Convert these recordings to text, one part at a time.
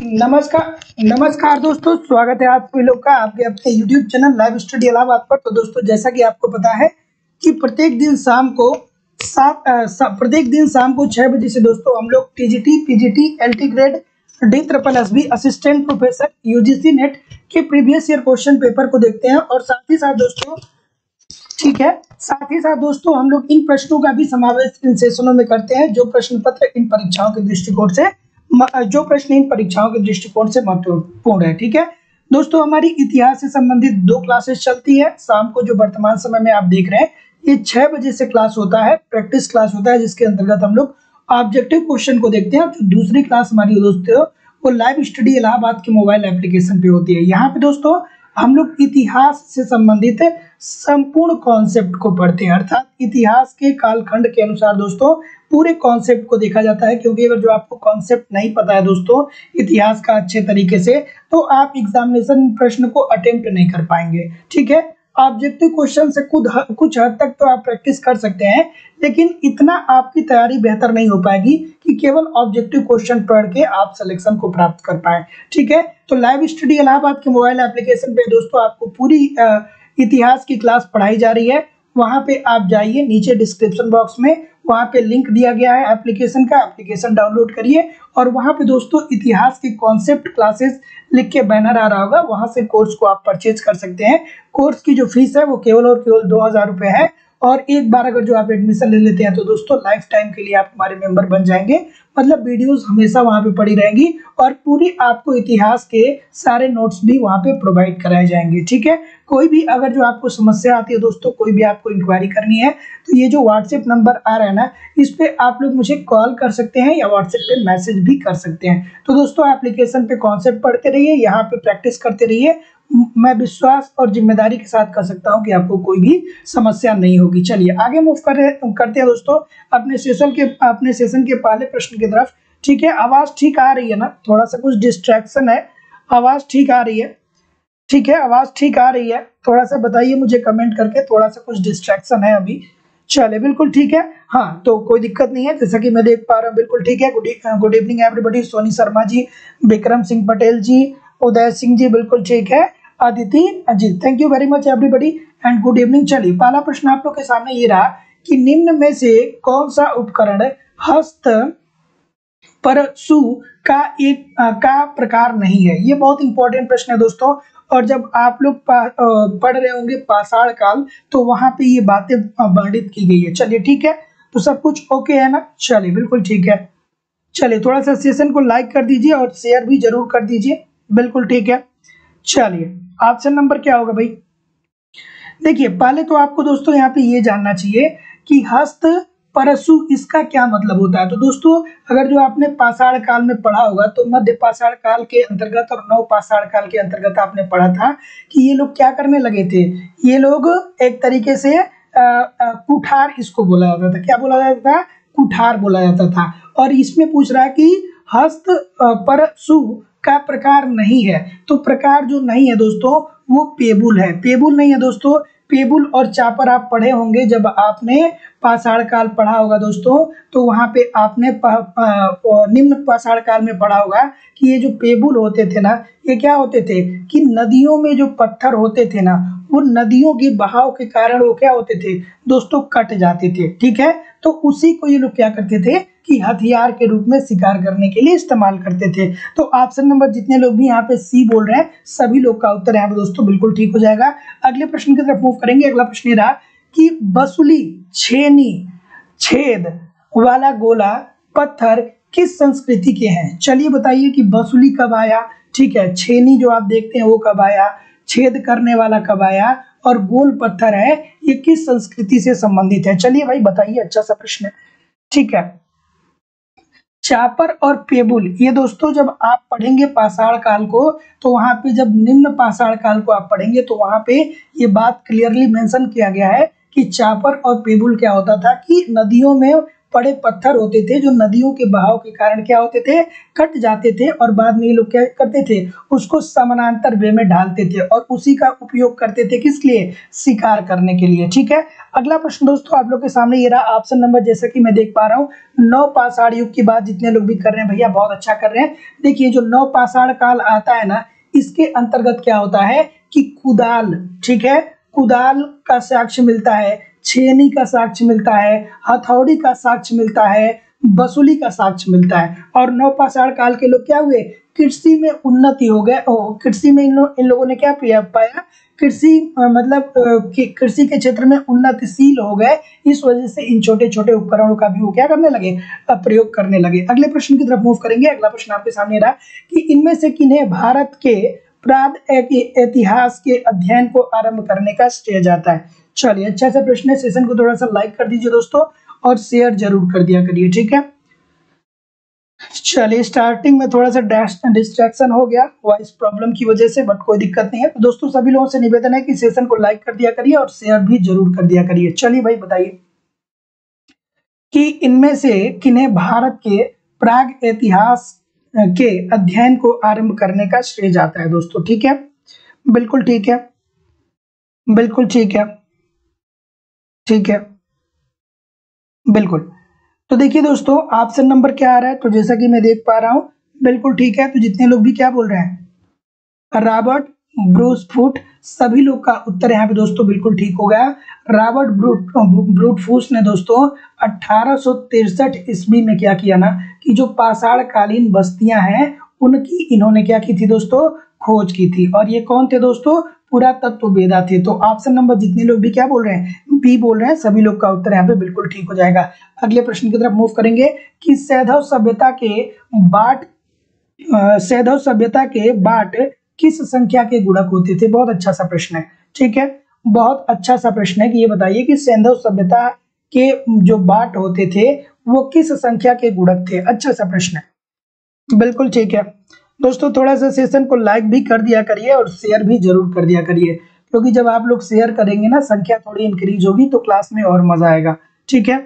नमस्कार नमस्कार दोस्तों, स्वागत है आप सभी लोग का आपके अपने YouTube channel live study Allahabad पर। तो दोस्तों, जैसा कि आपको पता है कि प्रत्येक दिन शाम को 6 बजे से दोस्तों हम लोग TGT, PGT, LT grade, DSSB assistant professor UGC net के प्रीवियस ईयर क्वेश्चन पेपर को देखते हैं। और साथ ही साथ दोस्तों हम लोग इन प्रश्नों का भी समावेश इन सेशनों में करते हैं जो प्रश्न पत्र इन परीक्षाओं के दृष्टिकोण से महत्वपूर्ण है। ठीक है दोस्तों, हमारी इतिहास से संबंधित 2 क्लासेस चलती है शाम को। जो वर्तमान समय में आप देख रहे हैं ये 6 बजे से क्लास होता है, प्रैक्टिस क्लास होता है, जिसके अंतर्गत हम लोग ऑब्जेक्टिव क्वेश्चन को देखते हैं। जो दूसरी क्लास हमारी दोस्तों वो लाइव स्टडी इलाहाबाद के मोबाइल एप्लीकेशन पे होती है। यहाँ पे दोस्तों हम लोग इतिहास से संबंधित संपूर्ण कॉन्सेप्ट को पढ़ते हैं, अर्थात इतिहास के कालखंड के अनुसार दोस्तों पूरे कॉन्सेप्ट को देखा जाता है। क्योंकि अगर जो आपको कॉन्सेप्ट नहीं पता है दोस्तों इतिहास का अच्छे तरीके से, तो आप एग्जामिनेशन प्रश्न को अटेम्प्ट नहीं कर पाएंगे। ठीक है, ऑब्जेक्टिव क्वेश्चन से कुछ हद तक तो आप प्रैक्टिस कर सकते हैं, लेकिन इतना आपकी तैयारी बेहतर नहीं हो पाएगी कि केवल ऑब्जेक्टिव क्वेश्चन पढ़ के आप सिलेक्शन को प्राप्त कर पाए। ठीक है, तो लाइव स्टडी इलाहाबाद के मोबाइल एप्लीकेशन पे दोस्तों आपको पूरी इतिहास की क्लास पढ़ाई जा रही है। वहां पे आप जाइए, नीचे डिस्क्रिप्शन बॉक्स में वहां पे लिंक दिया गया है एप्लीकेशन का, एप्लीकेशन डाउनलोड करिए और वहां पे दोस्तों इतिहास के कॉन्सेप्ट क्लासेस लिख के बैनर आ रहा होगा, वहां से कोर्स को आप परचेज कर सकते हैं। कोर्स की जो फीस है वो केवल और केवल 2000 रुपए है। और एक बार अगर जो आप एडमिशन ले लेते हैं तो दोस्तों लाइफ टाइम के लिए आप हमारे मेंबर बन जाएंगे। मतलब वीडियोस हमेशा वहां पे पड़ी रहेंगी और पूरी आपको इतिहास के सारे नोट्स भी वहां पे प्रोवाइड कराए जाएंगे। ठीक है, कोई भी अगर जो आपको समस्या आती है दोस्तों, कोई भी आपको इंक्वायरी करनी है तो ये जो व्हाट्सएप नंबर आ रहा है ना, इस पे आप लोग मुझे कॉल कर सकते हैं या व्हाट्सएप पे मैसेज भी कर सकते हैं। तो दोस्तों एप्लीकेशन पे कॉन्सेप्ट पढ़ते रहिए, यहाँ पे प्रैक्टिस करते रहिए। मैं विश्वास और जिम्मेदारी के साथ कह सकता हूं कि आपको कोई भी समस्या नहीं होगी। चलिए आगे मूव करते हैं दोस्तों अपने सेशन के पहले प्रश्न की तरफ। ठीक है, आवाज ठीक आ रही है ना? थोड़ा सा कुछ डिस्ट्रैक्शन है, आवाज ठीक आ रही है? ठीक है, आवाज ठीक आ रही है? थोड़ा सा बताइए मुझे कमेंट करके, थोड़ा सा कुछ डिस्ट्रैक्शन है अभी। चले बिल्कुल ठीक है, हाँ तो कोई दिक्कत नहीं है, जैसा कि मैं देख पा रहा हूँ बिल्कुल ठीक है। Good evening everybody. Soni Sharma ji, Vikram Singh Patel ji, Uday Singh ji बिल्कुल ठीक है, Aditi Ajit, thank you very much everybody and good evening. चलिए पहला प्रश्न आप लोग के सामने ये रहा कि निम्न में से कौन सा उपकरण हस्त परशु का प्रकार नहीं है? ये बहुत इंपॉर्टेंट प्रश्न है दोस्तों। और जब आप लोग पढ़ रहे होंगे पाषाण काल तो वहां पे ये बातें वर्णित की गई है। चलिए ठीक है, तो सब कुछ ओके है ना? चलिए बिल्कुल ठीक है। चलिए थोड़ा सा सेशन को लाइक कर दीजिए और शेयर भी जरूर कर दीजिए, बिल्कुल ठीक है। चलिए ऑप्शन नंबर क्या होगा भाई? देखिए पहले तो आपको दोस्तों यहाँ पे ये जानना चाहिए कि हस्त परशु इसका क्या मतलब होता है। तो दोस्तों अगर जो आपने पाषाण काल में पढ़ा होगा तो मध्य पाषाण काल के अंतर्गत और नव पाषाण काल के अंतर्गत आपने पढ़ा था कि ये लोग क्या करने लगे थे। ये लोग एक तरीके से कुठार इसको बोला जाता था। क्या बोला जाता था? कुठार बोला जाता था। और इसमें पूछ रहा है कि हस्त परशु का प्रकार नहीं है, तो प्रकार जो नहीं है दोस्तों वो पेबुल है। पेबुल नहीं है दोस्तों, पेबुल और चापर आप पढ़े होंगे जब आपने पाषाण काल पढ़ा होगा दोस्तों, तो वहां पे आपने निम्न पाषाण काल में पढ़ा होगा कि ये जो पेबुल होते थे ना, ये क्या होते थे कि नदियों में जो पत्थर होते थे ना, वो नदियों के बहाव के कारण वो क्या होते थे दोस्तों, कट जाते थे। ठीक है, तो उसी को ये लोग क्या करते थे कि हथियार के रूप में शिकार करने के लिए इस्तेमाल करते थे। तो ऑप्शन नंबर जितने लोग भी यहाँ पे सी बोल रहे हैं सभी लोग का उत्तर यहाँ पे दोस्तों बिल्कुल ठीक हो जाएगा। अगले प्रश्न की तरफ मूव करेंगे। अगला प्रश्न ये रहा कि बसुली छेनी छेद वाला गोला पत्थर किस संस्कृति के हैं? चलिए बताइए कि बसुली कब आया, ठीक है, छेनी जो आप देखते हैं वो कब आया, छेद करने वाला कब आया, और गोल पत्थर है ये किस संस्कृति से संबंधित है? चलिए भाई बताइए, अच्छा सा प्रश्न है। ठीक है, चापर और पेबुल ये दोस्तों जब आप पढ़ेंगे पाषाण काल को तो वहां पे जब निम्न पाषाण काल को आप पढ़ेंगे तो वहां पे ये बात क्लियरली मेंशन किया गया है कि चापर और पेबुल क्या होता था कि नदियों में बड़े पत्थर होते थे जो नदियों के बहाव के कारण क्या होते थे, कट जाते थे और बाद में ये लोग क्या करते थे, उसको समानांतर वे में ढालते थे और उसी का उपयोग करते थे किस लिए, शिकार करने के लिए। ठीक है, अगला प्रश्न दोस्तों आप लोग के सामने ये रहा ऑप्शन नंबर, जैसा कि मैं देख पा रहा हूँ नवपाषाण युग की बात जितने लोग भी कर रहे हैं भैया बहुत अच्छा कर रहे हैं। देखिए जो नवपाषाण काल आता है ना, इसके अंतर्गत क्या होता है कि कुदाल, ठीक है, कुदाल का साक्ष्य मिलता है, छेनी का साक्ष्य मिलता है, हथौड़ी का साक्ष्य मिलता है, बसुली का साक्ष्य मिलता है। और नवपाषाण काल के लोग क्या हुए, कृषि में उन्नति हो गए, कृषि में इन लोगों ने क्या पाया, कृषि मतलब कृषि के क्षेत्र में उन्नतिशील हो गए, इस वजह से इन छोटे छोटे उपकरणों का भी वो क्या करने लगे, प्रयोग करने लगे। अगले प्रश्न की तरफ मूव करेंगे। अगला प्रश्न आपके सामने रहा कि इनमें से किन्हें भारत के प्राग इतिहास के अध्ययन को आरंभ करने का श्रेय जाता है। चलिए अच्छा सा प्रश्न है, सेशन को थोड़ा सा लाइक कर दीजिए दोस्तों और शेयर जरूर कर दिया करिए। ठीक है, चलिए स्टार्टिंग में थोड़ा सा डिस्ट्रैक्शन हो गया वॉइस प्रॉब्लम की वजह से, बट कोई दिक्कत नहीं है। तो दोस्तों सभी लोगों से निवेदन है कि सेशन को लाइक कर दिया करिए और शेयर भी जरूर कर दिया करिए। चलिए भाई बताइए कि इनमें से किन्हें भारत के प्राग इतिहास के अध्ययन को आरंभ करने का श्रेय जाता है दोस्तों। ठीक है, बिल्कुल ठीक है, बिल्कुल ठीक है, ठीक है, बिल्कुल। तो देखिए दोस्तों ऑप्शन नंबर क्या आ रहा है, तो जैसा कि मैं देख पा रहा हूं बिल्कुल ठीक है। तो जितने लोग भी क्या बोल रहे हैं, रॉबर्ट ब्रूस फूट, सभी लोग का उत्तर यहाँ पे दोस्तों बिल्कुल ठीक हो गया। रॉबर्ट ब्रूटफूस ने दोस्तों 1863 ईस्वी में क्या किया ना कि जो पाषाण कालीन बस्तियां हैं उनकी इन्होंने क्या की थी दोस्तों, खोज की थी। और ये कौन थे दोस्तों, पुरातत्ववेदा थे। तो ऑप्शन नंबर जितने लोग भी क्या बोल रहे हैं, बी बोल रहे हैं, सभी लोग का उत्तर यहाँ पे बिल्कुल ठीक हो जाएगा। अगले प्रश्न की तरफ मूव करेंगे कि सैंधव सभ्यता के बाट सैंधव सभ्यता के बाट किस संख्या के गुणक होते थे। बहुत अच्छा सा प्रश्न है। ठीक है, बहुत अच्छा सा प्रश्न है कि ये बताइए कि सैंधव सभ्यता के जो बाट होते थे वो किस संख्या के गुणक थे। अच्छा सा प्रश्न है, बिल्कुल ठीक है। दोस्तों थोड़ा सा सेशन को लाइक भी कर दिया करिए और शेयर भी जरूर कर दिया करिए, क्योंकि जब आप लोग शेयर करेंगे ना संख्या थोड़ी इंक्रीज होगी तो क्लास में और मजा आएगा। ठीक है,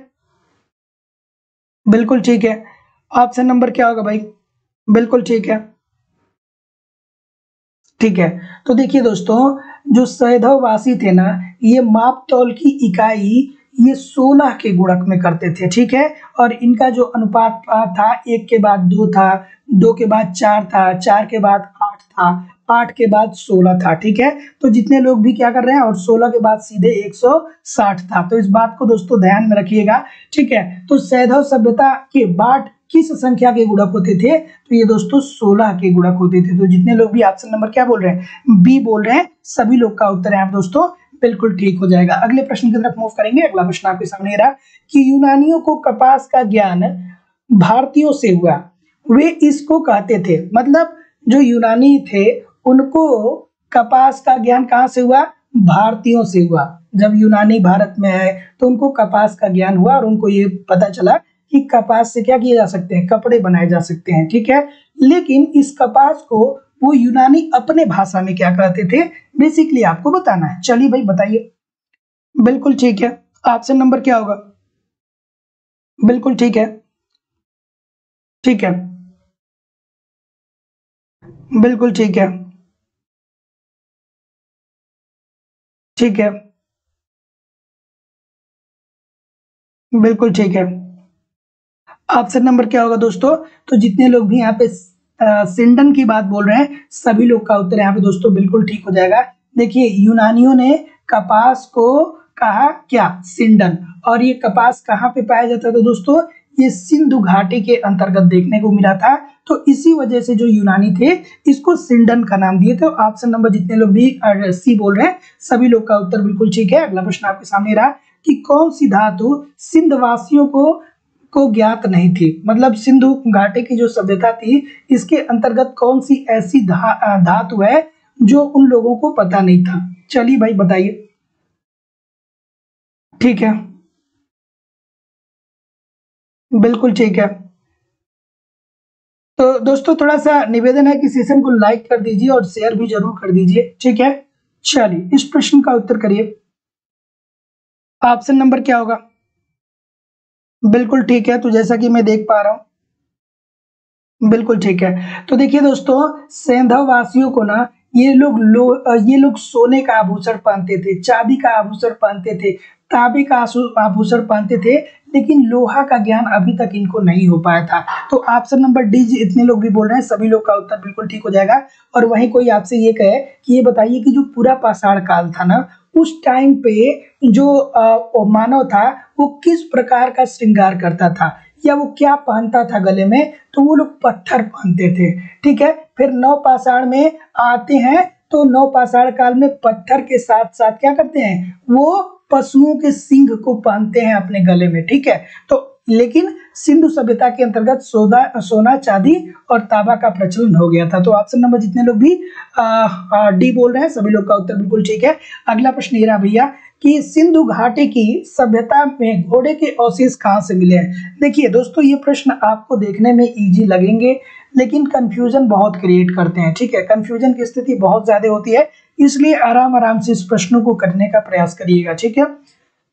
बिल्कुल ठीक है। ऑप्शन नंबर क्या होगा भाई, बिल्कुल ठीक है, ठीक है। तो देखिए दोस्तों जो सैंधववासी थे ना, ये माप तौल की इकाई ये 16 के गुणक में करते थे। ठीक है, और इनका जो अनुपात था 1 के बाद 2 था, 2 के बाद 4 था, 4 के बाद 8 था, 8 के बाद 16 था। ठीक है, तो जितने लोग भी क्या कर रहे हैं, और 16 के बाद सीधे 160 था। तो इस बात को दोस्तों ध्यान में रखिएगा। ठीक है, तो सैंधव सभ्यता के बाट किस संख्या के गुणक होते थे, तो ये दोस्तों 16 के गुणक होते थे। तो जितने लोग भी ऑप्शन नंबर क्या बोल रहे हैं, बी बोल रहे हैं, सभी लोग का उत्तर है दोस्तों बिल्कुल ठीक हो जाएगा। अगले प्रश्न की तरफ मूव करेंगे। अगला प्रश्न आपके सामने रहा कि यूनानियों को कपास का ज्ञान भारतीयों से हुआ, वे इसको कहते थे, मतलब जो यूनानी थे उनको कपास का ज्ञान कहां से हुआ, भारतीयों से हुआ। जब यूनानी भारत में आए तो उनको कपास का ज्ञान हुआ और उनको ये पता चला कि कपास से क्या किए जा सकते हैं, कपड़े बनाए जा सकते हैं। ठीक है, लेकिन इस कपास को वो यूनानी अपने भाषा में क्या कहते थे, बेसिकली आपको बताना है। चलिए भाई बताइए, बिल्कुल ठीक है। ऑप्शन नंबर क्या होगा, बिल्कुल ठीक है, ठीक है, बिल्कुल ठीक है, ठीक है, बिल्कुल ठीक है। ऑप्शन नंबर क्या होगा दोस्तों, तो जितने लोग भी यहाँ पे सिंडन की बात बोल रहे हैं सभी लोग का उत्तर यहाँ पे दोस्तों बिल्कुल ठीक हो जाएगा। देखिए यूनानियों ने कपास को कहा क्या, सिंडन, और ये कपास कहाँ पे पाया जाता था दोस्तों, ये सिंधु घाटी के अंतर्गत देखने को मिला था। तो इसी वजह से जो यूनानी थे इसको सिंडन का नाम दिए थे। ऑप्शन नंबर जितने लोग भी सी बोल रहे हैं सभी लोग का उत्तर बिल्कुल ठीक है। अगला प्रश्न आपके सामने रहा कि कौन सी धातु सिंधवासियों को ज्ञात नहीं थी, मतलब सिंधु घाटी की जो सभ्यता थी इसके अंतर्गत कौन सी ऐसी धातु है जो उन लोगों को पता नहीं था। चलिए भाई बताइए, ठीक है, बिल्कुल ठीक है। तो दोस्तों थोड़ा सा निवेदन है कि सेशन को लाइक कर दीजिए और शेयर भी जरूर कर दीजिए। ठीक है, चलिए इस प्रश्न का उत्तर करिए। ऑप्शन नंबर क्या होगा, बिल्कुल ठीक है, तो जैसा कि मैं देख पा रहा हूँ, बिल्कुल ठीक है। तो देखिए दोस्तों, सेंधव वासियों को ना ये लोग सोने का आभूषण पहनते थे, चांदी का आभूषण पहनते थे, तांबे का आभूषण पहनते थे, लेकिन लोहा का ज्ञान अभी तक इनको नहीं हो पाया था। तो ऑप्शन नंबर डी, इतने लोग भी बोल रहे हैं, सभी लोग का उत्तर बिल्कुल ठीक हो जाएगा। और वहीं कोई आपसे ये कहे कि ये बताइए कि जो पूरा पाषाण काल था ना, उस टाइम पे जो मानव था वो किस प्रकार का श्रृंगार करता था, या वो क्या पहनता था गले में, तो वो लोग पत्थर पहनते थे। ठीक है, फिर नवपाषाण में आते हैं, तो नवपाषाण काल में पत्थर के साथ साथ क्या करते हैं, वो पशुओं के सींग को पहनते हैं अपने गले में। ठीक है, तो लेकिन सिंधु सभ्यता के अंतर्गत सोना चांदी और तांबा का प्रचलन हो गया था। तो ऑप्शन नंबर जितने लोग भी डी बोल रहे हैं, सभी लोग का उत्तर बिल्कुल ठीक है। अगला प्रश्न ये रहा भैया कि सिंधु घाटी की सभ्यता में घोड़े के अवशेष कहाँ से मिले हैं। देखिए दोस्तों, ये प्रश्न आपको देखने में इजी लगेंगे, लेकिन कंफ्यूजन बहुत क्रिएट करते हैं। ठीक है, कंफ्यूजन की स्थिति बहुत ज्यादा होती है, इसलिए आराम आराम से इस प्रश्न को करने का प्रयास करिएगा। ठीक है,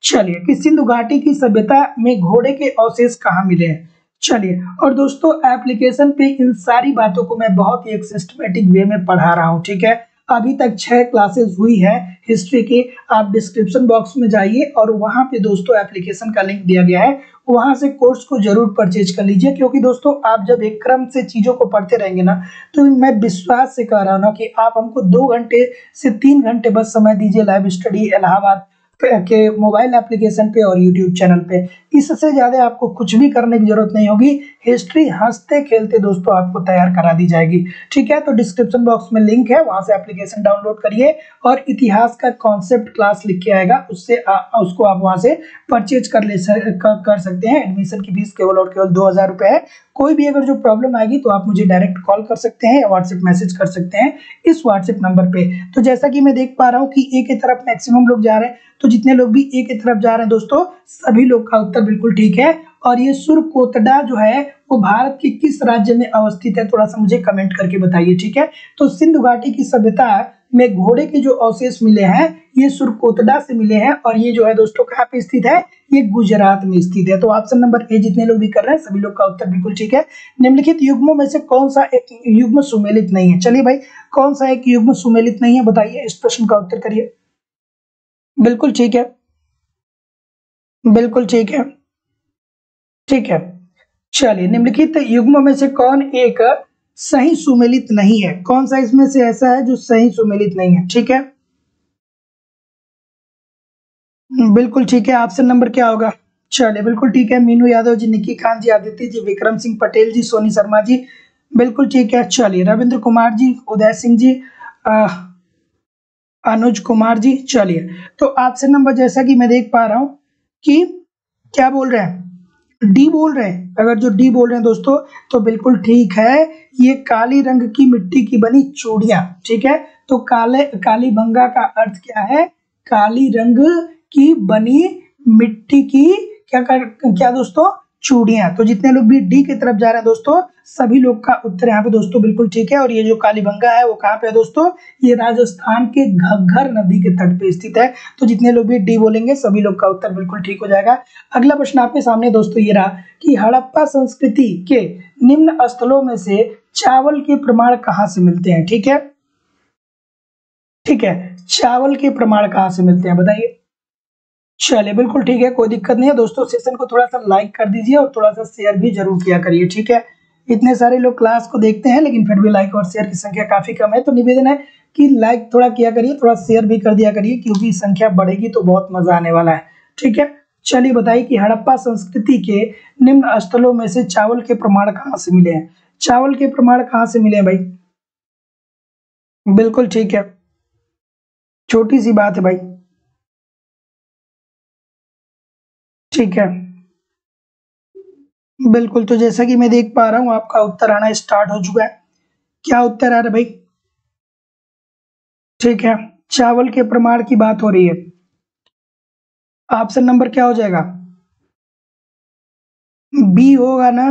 चलिए, कि सिंधु घाटी की सभ्यता में घोड़े के अवशेष कहाँ मिले हैं। चलिए, और दोस्तों एप्लीकेशन पे इन सारी बातों को मैं बहुत ही एक सिस्टमेटिक वे में पढ़ा रहा हूँ। ठीक है, अभी तक 6 क्लासेस हुई है हिस्ट्री की। आप डिस्क्रिप्शन बॉक्स में जाइए और वहां पे दोस्तों एप्लीकेशन का लिंक दिया गया है, वहां से कोर्स को जरूर परचेज कर लीजिए। क्योंकि दोस्तों आप जब एक क्रम से चीजों को पढ़ते रहेंगे ना, तो मैं विश्वास से कह रहा हूँ ना कि आप हमको 2 घंटे से 3 घंटे बस समय दीजिए लाइव स्टडी इलाहाबाद के मोबाइल एप्लीकेशन पे और यूट्यूब चैनल पे, इससे ज्यादा आपको कुछ भी करने की जरूरत नहीं होगी। हिस्ट्री हंसते खेलते दोस्तों आपको तैयार करा दी जाएगी। ठीक है, तो डिस्क्रिप्शन बॉक्स में लिंक है, वहां से एप्लीकेशन डाउनलोड करिए और इतिहास का कॉन्सेप्ट क्लास लिख के आएगा, उसको आप वहां से परचेज कर सकते हैं। एडमिशन की फीस केवल और केवल 2000 रुपए है। कोई भी अगर जो प्रॉब्लम आएगी तो आप मुझे डायरेक्ट कॉल कर सकते हैं या व्हाट्सएप मैसेज कर सकते हैं इस व्हाट्सएप नंबर पे। तो जैसा कि मैं देख पा रहा हूँ कि ए की तरफ मैक्सिमम लोग जा रहे हैं, तो जितने लोग भी ए की तरफ जा रहे हैं दोस्तों, सभी लोग का उत्तर बिल्कुल ठीक है। और ये सुरकोटडा जो है वो भारत के किस राज्य में अवस्थित है, थोड़ा सा मुझे कमेंट करके बताइए। ठीक है, तो सिंधु घाटी की सभ्यता में घोड़े के जो अवशेष मिले हैं ये सुरकोटडा से मिले हैं, और ये जो है दोस्तों कहाँ पे स्थित है, ये गुजरात में स्थित है। तो ऑप्शन नंबर ए जितने लोग भी कर रहे हैं, सभी लोग का उत्तर बिल्कुल ठीक है। निम्नलिखित युग्मों में से कौन सा एक युग्म सुमेलित नहीं है। चलिए भाई, कौन सा एक युग्म सुमेलित नहीं है, बताइए, इस प्रश्न का उत्तर करिए। बिल्कुल ठीक है, बिल्कुल ठीक है, ठीक है। चलिए, निम्नलिखित युग्मों में से कौन एक सही सुमेलित नहीं है, कौन सा इसमें से ऐसा है जो सही सुमेलित नहीं है। ठीक है, बिल्कुल ठीक है। ऑप्शन नंबर क्या होगा। चलिए, बिल्कुल ठीक है। मीनू यादव जी, निकी खान जी, आदित्य जी, विक्रम सिंह पटेल जी, सोनी शर्मा जी, बिल्कुल ठीक है। चलिए, रविंद्र कुमार जी, उदय सिंह जी, अनुज कुमार जी। चलिए, तो ऑप्शन नंबर जैसा कि मैं देख पा रहा हूं कि क्या बोल रहे हैं, डी बोल रहे हैं। अगर जो डी बोल रहे हैं दोस्तों, तो बिल्कुल ठीक है। ये काली रंग की मिट्टी की बनी चूड़ियां, ठीक है। तो काली बंगा का अर्थ क्या है, काली रंग की बनी मिट्टी की क्या दोस्तों, चूड़ियां। तो जितने लोग भी डी की तरफ जा रहे हैं दोस्तों, सभी लोग का उत्तर यहाँ पे दोस्तों बिल्कुल ठीक है। और ये जो कालीबंगा है वो कहाँ पे है दोस्तों, ये राजस्थान के घग्गर नदी के तट पे स्थित है। तो जितने लोग भी डी बोलेंगे, सभी लोग का उत्तर बिल्कुल ठीक हो जाएगा। अगला प्रश्न आपके सामने दोस्तों ये रहा कि हड़प्पा संस्कृति के निम्न स्थलों में से चावल के प्रमाण कहाँ से मिलते हैं। ठीक है, ठीक है, चावल के प्रमाण कहाँ से मिलते हैं, बताइए। चलिए, बिल्कुल ठीक है, कोई दिक्कत नहीं है दोस्तों। सेशन को थोड़ा सा लाइक कर दीजिए और थोड़ा सा शेयर भी जरूर किया करिए। ठीक है, इतने सारे लोग क्लास को देखते हैं लेकिन फिर भी लाइक और शेयर की संख्या काफी कम है, तो निवेदन है कि लाइक थोड़ा किया करिए, थोड़ा शेयर भी कर दिया करिए, क्योंकि संख्या बढ़ेगी तो बहुत मजा आने वाला है। ठीक है, चलिए बताइए कि हड़प्पा संस्कृति के निम्न स्थलों में से चावल के प्रमाण कहाँ से मिले हैं। चावल के प्रमाण कहाँ से मिले हैं भाई, बिल्कुल ठीक है, छोटी सी बात है भाई। ठीक है, बिल्कुल। तो जैसा कि मैं देख पा रहा हूँ आपका उत्तर आना स्टार्ट हो चुका है। क्या उत्तर आ रहा है भाई, ठीक है, चावल के प्रमाण की बात हो रही है। ऑप्शन नंबर क्या हो जाएगा, बी होगा ना,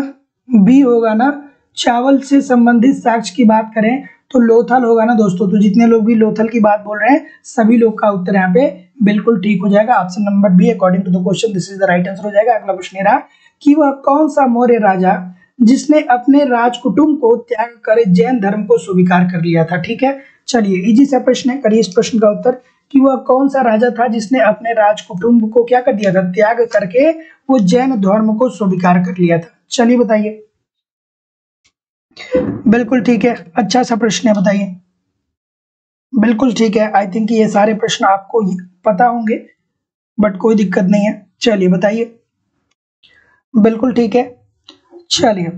बी होगा ना। चावल से संबंधित साक्ष्य की बात करें तो लोथल होगा ना दोस्तों। तो जितने लोग भी लोथल की बात बोल रहे हैं सभी लोग का उत्तर यहाँ पे बिल्कुल ठीक हो जाएगा। Option number B according to the question this is the right answer हो जाएगा। अगला प्रश्न रहा कि वह कौन सा मौर्य राजा जिसने अपने राजकुटुंब को त्याग कर जैन धर्म को स्वीकार कर लिया था। ठीक है, चलिए इजी सा प्रश्न है, करिए इस प्रश्न का उत्तर कि वह कौन सा राजा था जिसने अपने राजकुटुंब को क्या कर दिया था, त्याग करके वो जैन धर्म को स्वीकार कर लिया था। चलिए बताइए। बिल्कुल ठीक है, अच्छा सा प्रश्न है, बताइए। बिल्कुल ठीक है, आई थिंक ये सारे प्रश्न आपको पता होंगे बट कोई दिक्कत नहीं है। चलिए बताइए। बिल्कुल ठीक है, चलिए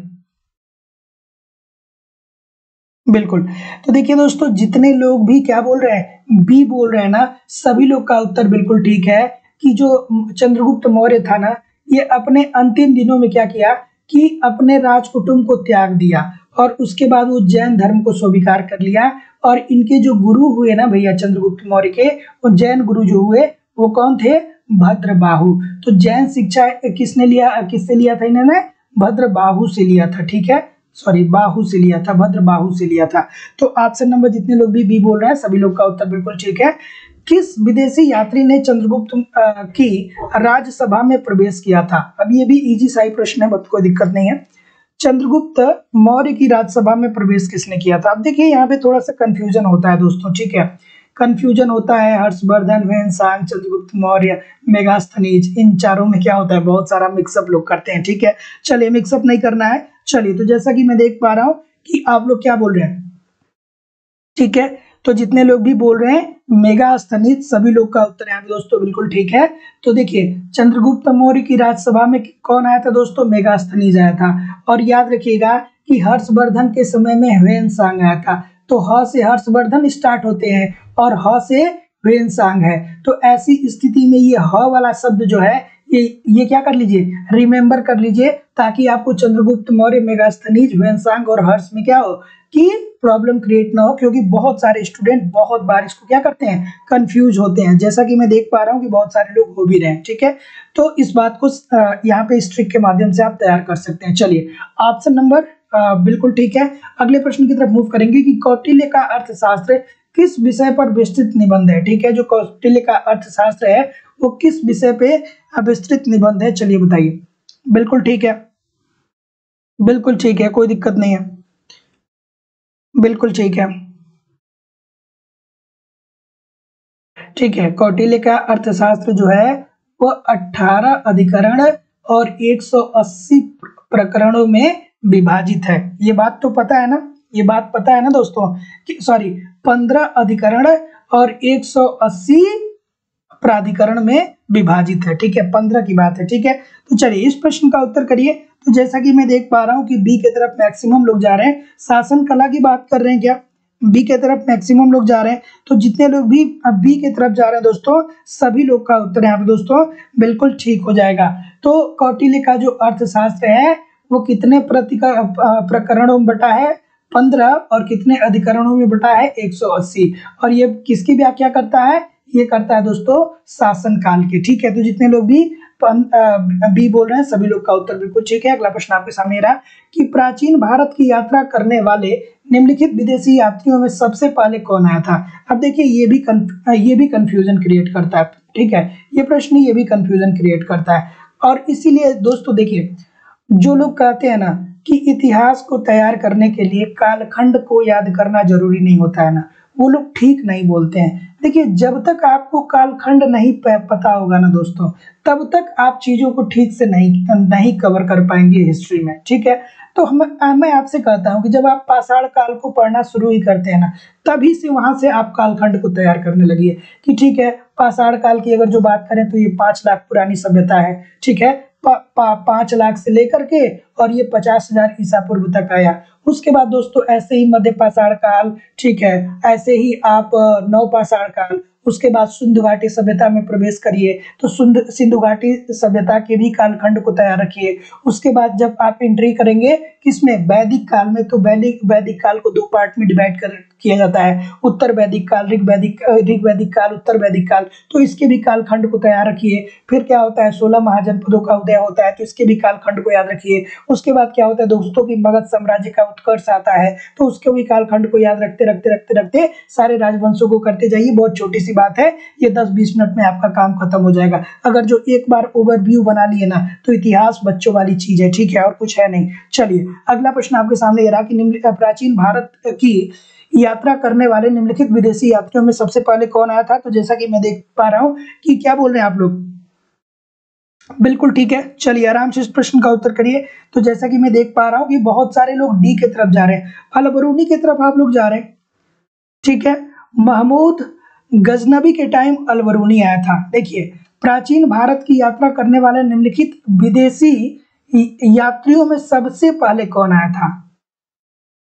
बिल्कुल। तो देखिए दोस्तों जितने लोग भी क्या बोल रहे हैं, बी बोल रहे हैं ना, सभी लोग का उत्तर बिल्कुल ठीक है कि जो चंद्रगुप्त मौर्य था ना, ये अपने अंतिम दिनों में क्या किया कि अपने राजकुटुंब को त्याग दिया और उसके बाद वो जैन धर्म को स्वीकार कर लिया। और इनके जो गुरु हुए ना भैया चंद्रगुप्त मौर्य के, वो जैन गुरु जो हुए वो कौन थे, भद्रबाहु। तो जैन शिक्षा किसने लिया, किससे लिया था इन्होंने, भद्रबाहु से लिया था। ठीक है, सॉरी बाहु से लिया था, भद्रबाहु से लिया था। तो ऑप्शन नंबर जितने लोग भी बी बोल रहे हैं सभी लोग का उत्तर बिल्कुल ठीक है। किस विदेशी यात्री ने चंद्रगुप्त की राजसभा में प्रवेश किया था। अब ये भी इजी सा ही प्रश्न है, कोई दिक्कत नहीं है। चंद्रगुप्त मौर्य की राजसभा में प्रवेश किसने किया था। अब देखिए यहाँ पे थोड़ा सा कंफ्यूजन होता है दोस्तों, ठीक है, कंफ्यूजन होता है। हर्षवर्धन, ह्वेनसांग, चंद्रगुप्त मौर्य, मेगास्थनीज, इन चारों में क्या होता है, बहुत सारा मिक्सअप लोग करते हैं। ठीक है, चलिए मिक्सअप नहीं करना है। चलिए तो जैसा कि मैं देख पा रहा हूं कि आप लोग क्या बोल रहे हैं, ठीक है, तो जितने लोग भी बोल रहे हैं मेगास्थनीज, सभी लोग का उत्तर यहाँ पे दोस्तों बिल्कुल ठीक है। तो देखिए चंद्रगुप्त मौर्य की राजसभा में कौन आया था दोस्तों, मेगास्थनीज आया था। और याद रखिएगा कि हर्षवर्धन के समय में ह्वेनसांग आया था। तो ह से हर्षवर्धन स्टार्ट होते हैं और ह से ह्वेनसांग है। तो ऐसी स्थिति में ये ह वाला शब्द जो है ये क्या कर लीजिए, रिमेंबर कर लीजिए, ताकि आपको चंद्रगुप्त मौर्य, मेगास्थनीज, ह्वेनसांग और हर्ष में क्या हो कि प्रॉब्लम क्रिएट ना हो, क्योंकि बहुत सारे स्टूडेंट बहुत बार इसको क्या करते हैं, कंफ्यूज होते हैं, जैसा कि मैं देख पा रहा हूं कि बहुत सारे लोग हो भी रहे हैं। ठीक है, तो इस बात को यहाँ पे इस ट्रिक के माध्यम से आप तैयार कर सकते हैं। चलिए ऑप्शन नंबर बिल्कुल ठीक है। अगले प्रश्न की तरफ मूव करेंगे कि कौटिल्य का अर्थशास्त्र किस विषय पर विस्तृत निबंध है। ठीक है, जो कौटिल्य का अर्थशास्त्र है वो किस विषय पे विस्तृत निबंध है, चलिए बताइए। बिल्कुल ठीक है, बिल्कुल ठीक है, कोई दिक्कत नहीं है, बिल्कुल ठीक है। ठीक है, कौटिल्य का अर्थशास्त्र जो है वो 18 अधिकरण और 180 प्रकरणों में विभाजित है। ये बात तो पता है ना, ये बात पता है ना दोस्तों कि सॉरी 15 अधिकरण और 180 प्राधिकरण में विभाजित है। ठीक है, 15 की बात है। ठीक है, तो चलिए इस प्रश्न का उत्तर करिए। तो जैसा कि मैं देख पा रहा हूं कि बी की तरफ मैक्सिमम लोग जा रहे हैं, शासन कला की बात कर रहे हैं क्या, बी के तरफ मैक्सिमम लोग जा रहे हैं। तो जितने लोग भी बी के तरफ जा रहे हैं दोस्तों, सभी लोग का उत्तर यहाँ पे दोस्तों बिल्कुल ठीक हो जाएगा। तो कौटिल्य का जो अर्थशास्त्र है वो कितने प्रकरणों में बटा है, 15, और कितने अधिकरणों में बटा है, 180। और ये किसकी व्याख्या करता है, ये करता है दोस्तों शासन काल के। ठीक है, तो जितने लोग भी बी बोल रहे हैं सभी लोग का उत्तर बिल्कुल ठीक है। अगला प्रश्न आपके सामने रहा कि प्राचीन भारत की यात्रा करने वाले निम्नलिखित विदेशी यात्रियों में सबसे पहले कौन आया था। अब देखिए ये भी कंफ्यूजन क्रिएट करता है। ठीक है, ये प्रश्न ये भी कंफ्यूजन क्रिएट करता है। और इसीलिए दोस्तों देखिए, जो लोग कहते हैं ना कि इतिहास को तैयार करने के लिए कालखंड को याद करना जरूरी नहीं होता है ना, वो लोग ठीक नहीं बोलते हैं। देखिए जब तक आपको कालखंड नहीं पता होगा ना दोस्तों, तब तक आप चीजों को ठीक से नहीं कवर कर पाएंगे हिस्ट्री में। ठीक है, तो मैं आपसे कहता हूं कि जब आप पाषाण काल को पढ़ना शुरू ही करते हैं ना, तभी से वहां से आप कालखंड को तैयार करने लगिए कि ठीक है, पाषाण काल की अगर जो बात करें तो ये 5 लाख पुरानी सभ्यता है। ठीक है, 5 लाख से लेकर के और ये 50,000 ईसा पूर्व तक आया। उसके बाद दोस्तों ऐसे ही मध्य पाषाण काल, ठीक है, ऐसे ही आप नव पाषाण काल, उसके बाद सिंधु घाटी सभ्यता में प्रवेश करिए, तो सिंधु घाटी सभ्यता के भी कालखंड को तैयार रखिए। उसके बाद जब आप एंट्री करेंगे किसमें, वैदिक काल में, तो वैदिक काल को 2 पार्ट में डिवाइड किया जाता है, उत्तर वैदिक काल, ऋग वैदिक काल, उत्तर वैदिक काल। तो इसके भी कालखंड को तैयार रखिए। फिर क्या होता है, 16 महाजनपदों का उदय होता है, तो इसके भी कालखंड को याद रखिए। उसके बाद क्या होता है दोस्तों कि मगध साम्राज्य का उत्कर्ष आता है, तो उसके भी कालखंड को याद रखते रखते रखते रखते सारे राजवंशों को करते जाइए। बहुत छोटी सी बात है, ये 10-20 मिनट में आपका काम खत्म हो जाएगा। अगर जो एक बार ओवरव्यू बना लिए ना, तो इतिहास बच्चों वाली चीज है, ठीक है, और कुछ है नहीं। चलिए अगला प्रश्न आपके सामने ये रहा कि प्राचीन भारत की यात्रा करने वाले निम्नलिखित विदेशी यात्रियों में सबसे पहले कौन आया था? तो जैसा कि मैं देख पा रहा हूं कि क्या बोल रहे हैं आप लोग, बिल्कुल ठीक है। चलिए आराम से इस प्रश्न का उत्तर करिए। तो जैसा कि मैं देख पा रहा हूं कि बहुत सारे लोग डी की तरफ जा रहे हैं, अल-बरूनी की तरफ आप लोग जा रहे हैं, ठीक है। महमूद गजनबी के टाइम अल-बरूनी आया था। देखिए प्राचीन भारत की यात्रा करने वाले निम्नलिखित विदेशी यात्रियों में सबसे पहले कौन आया था?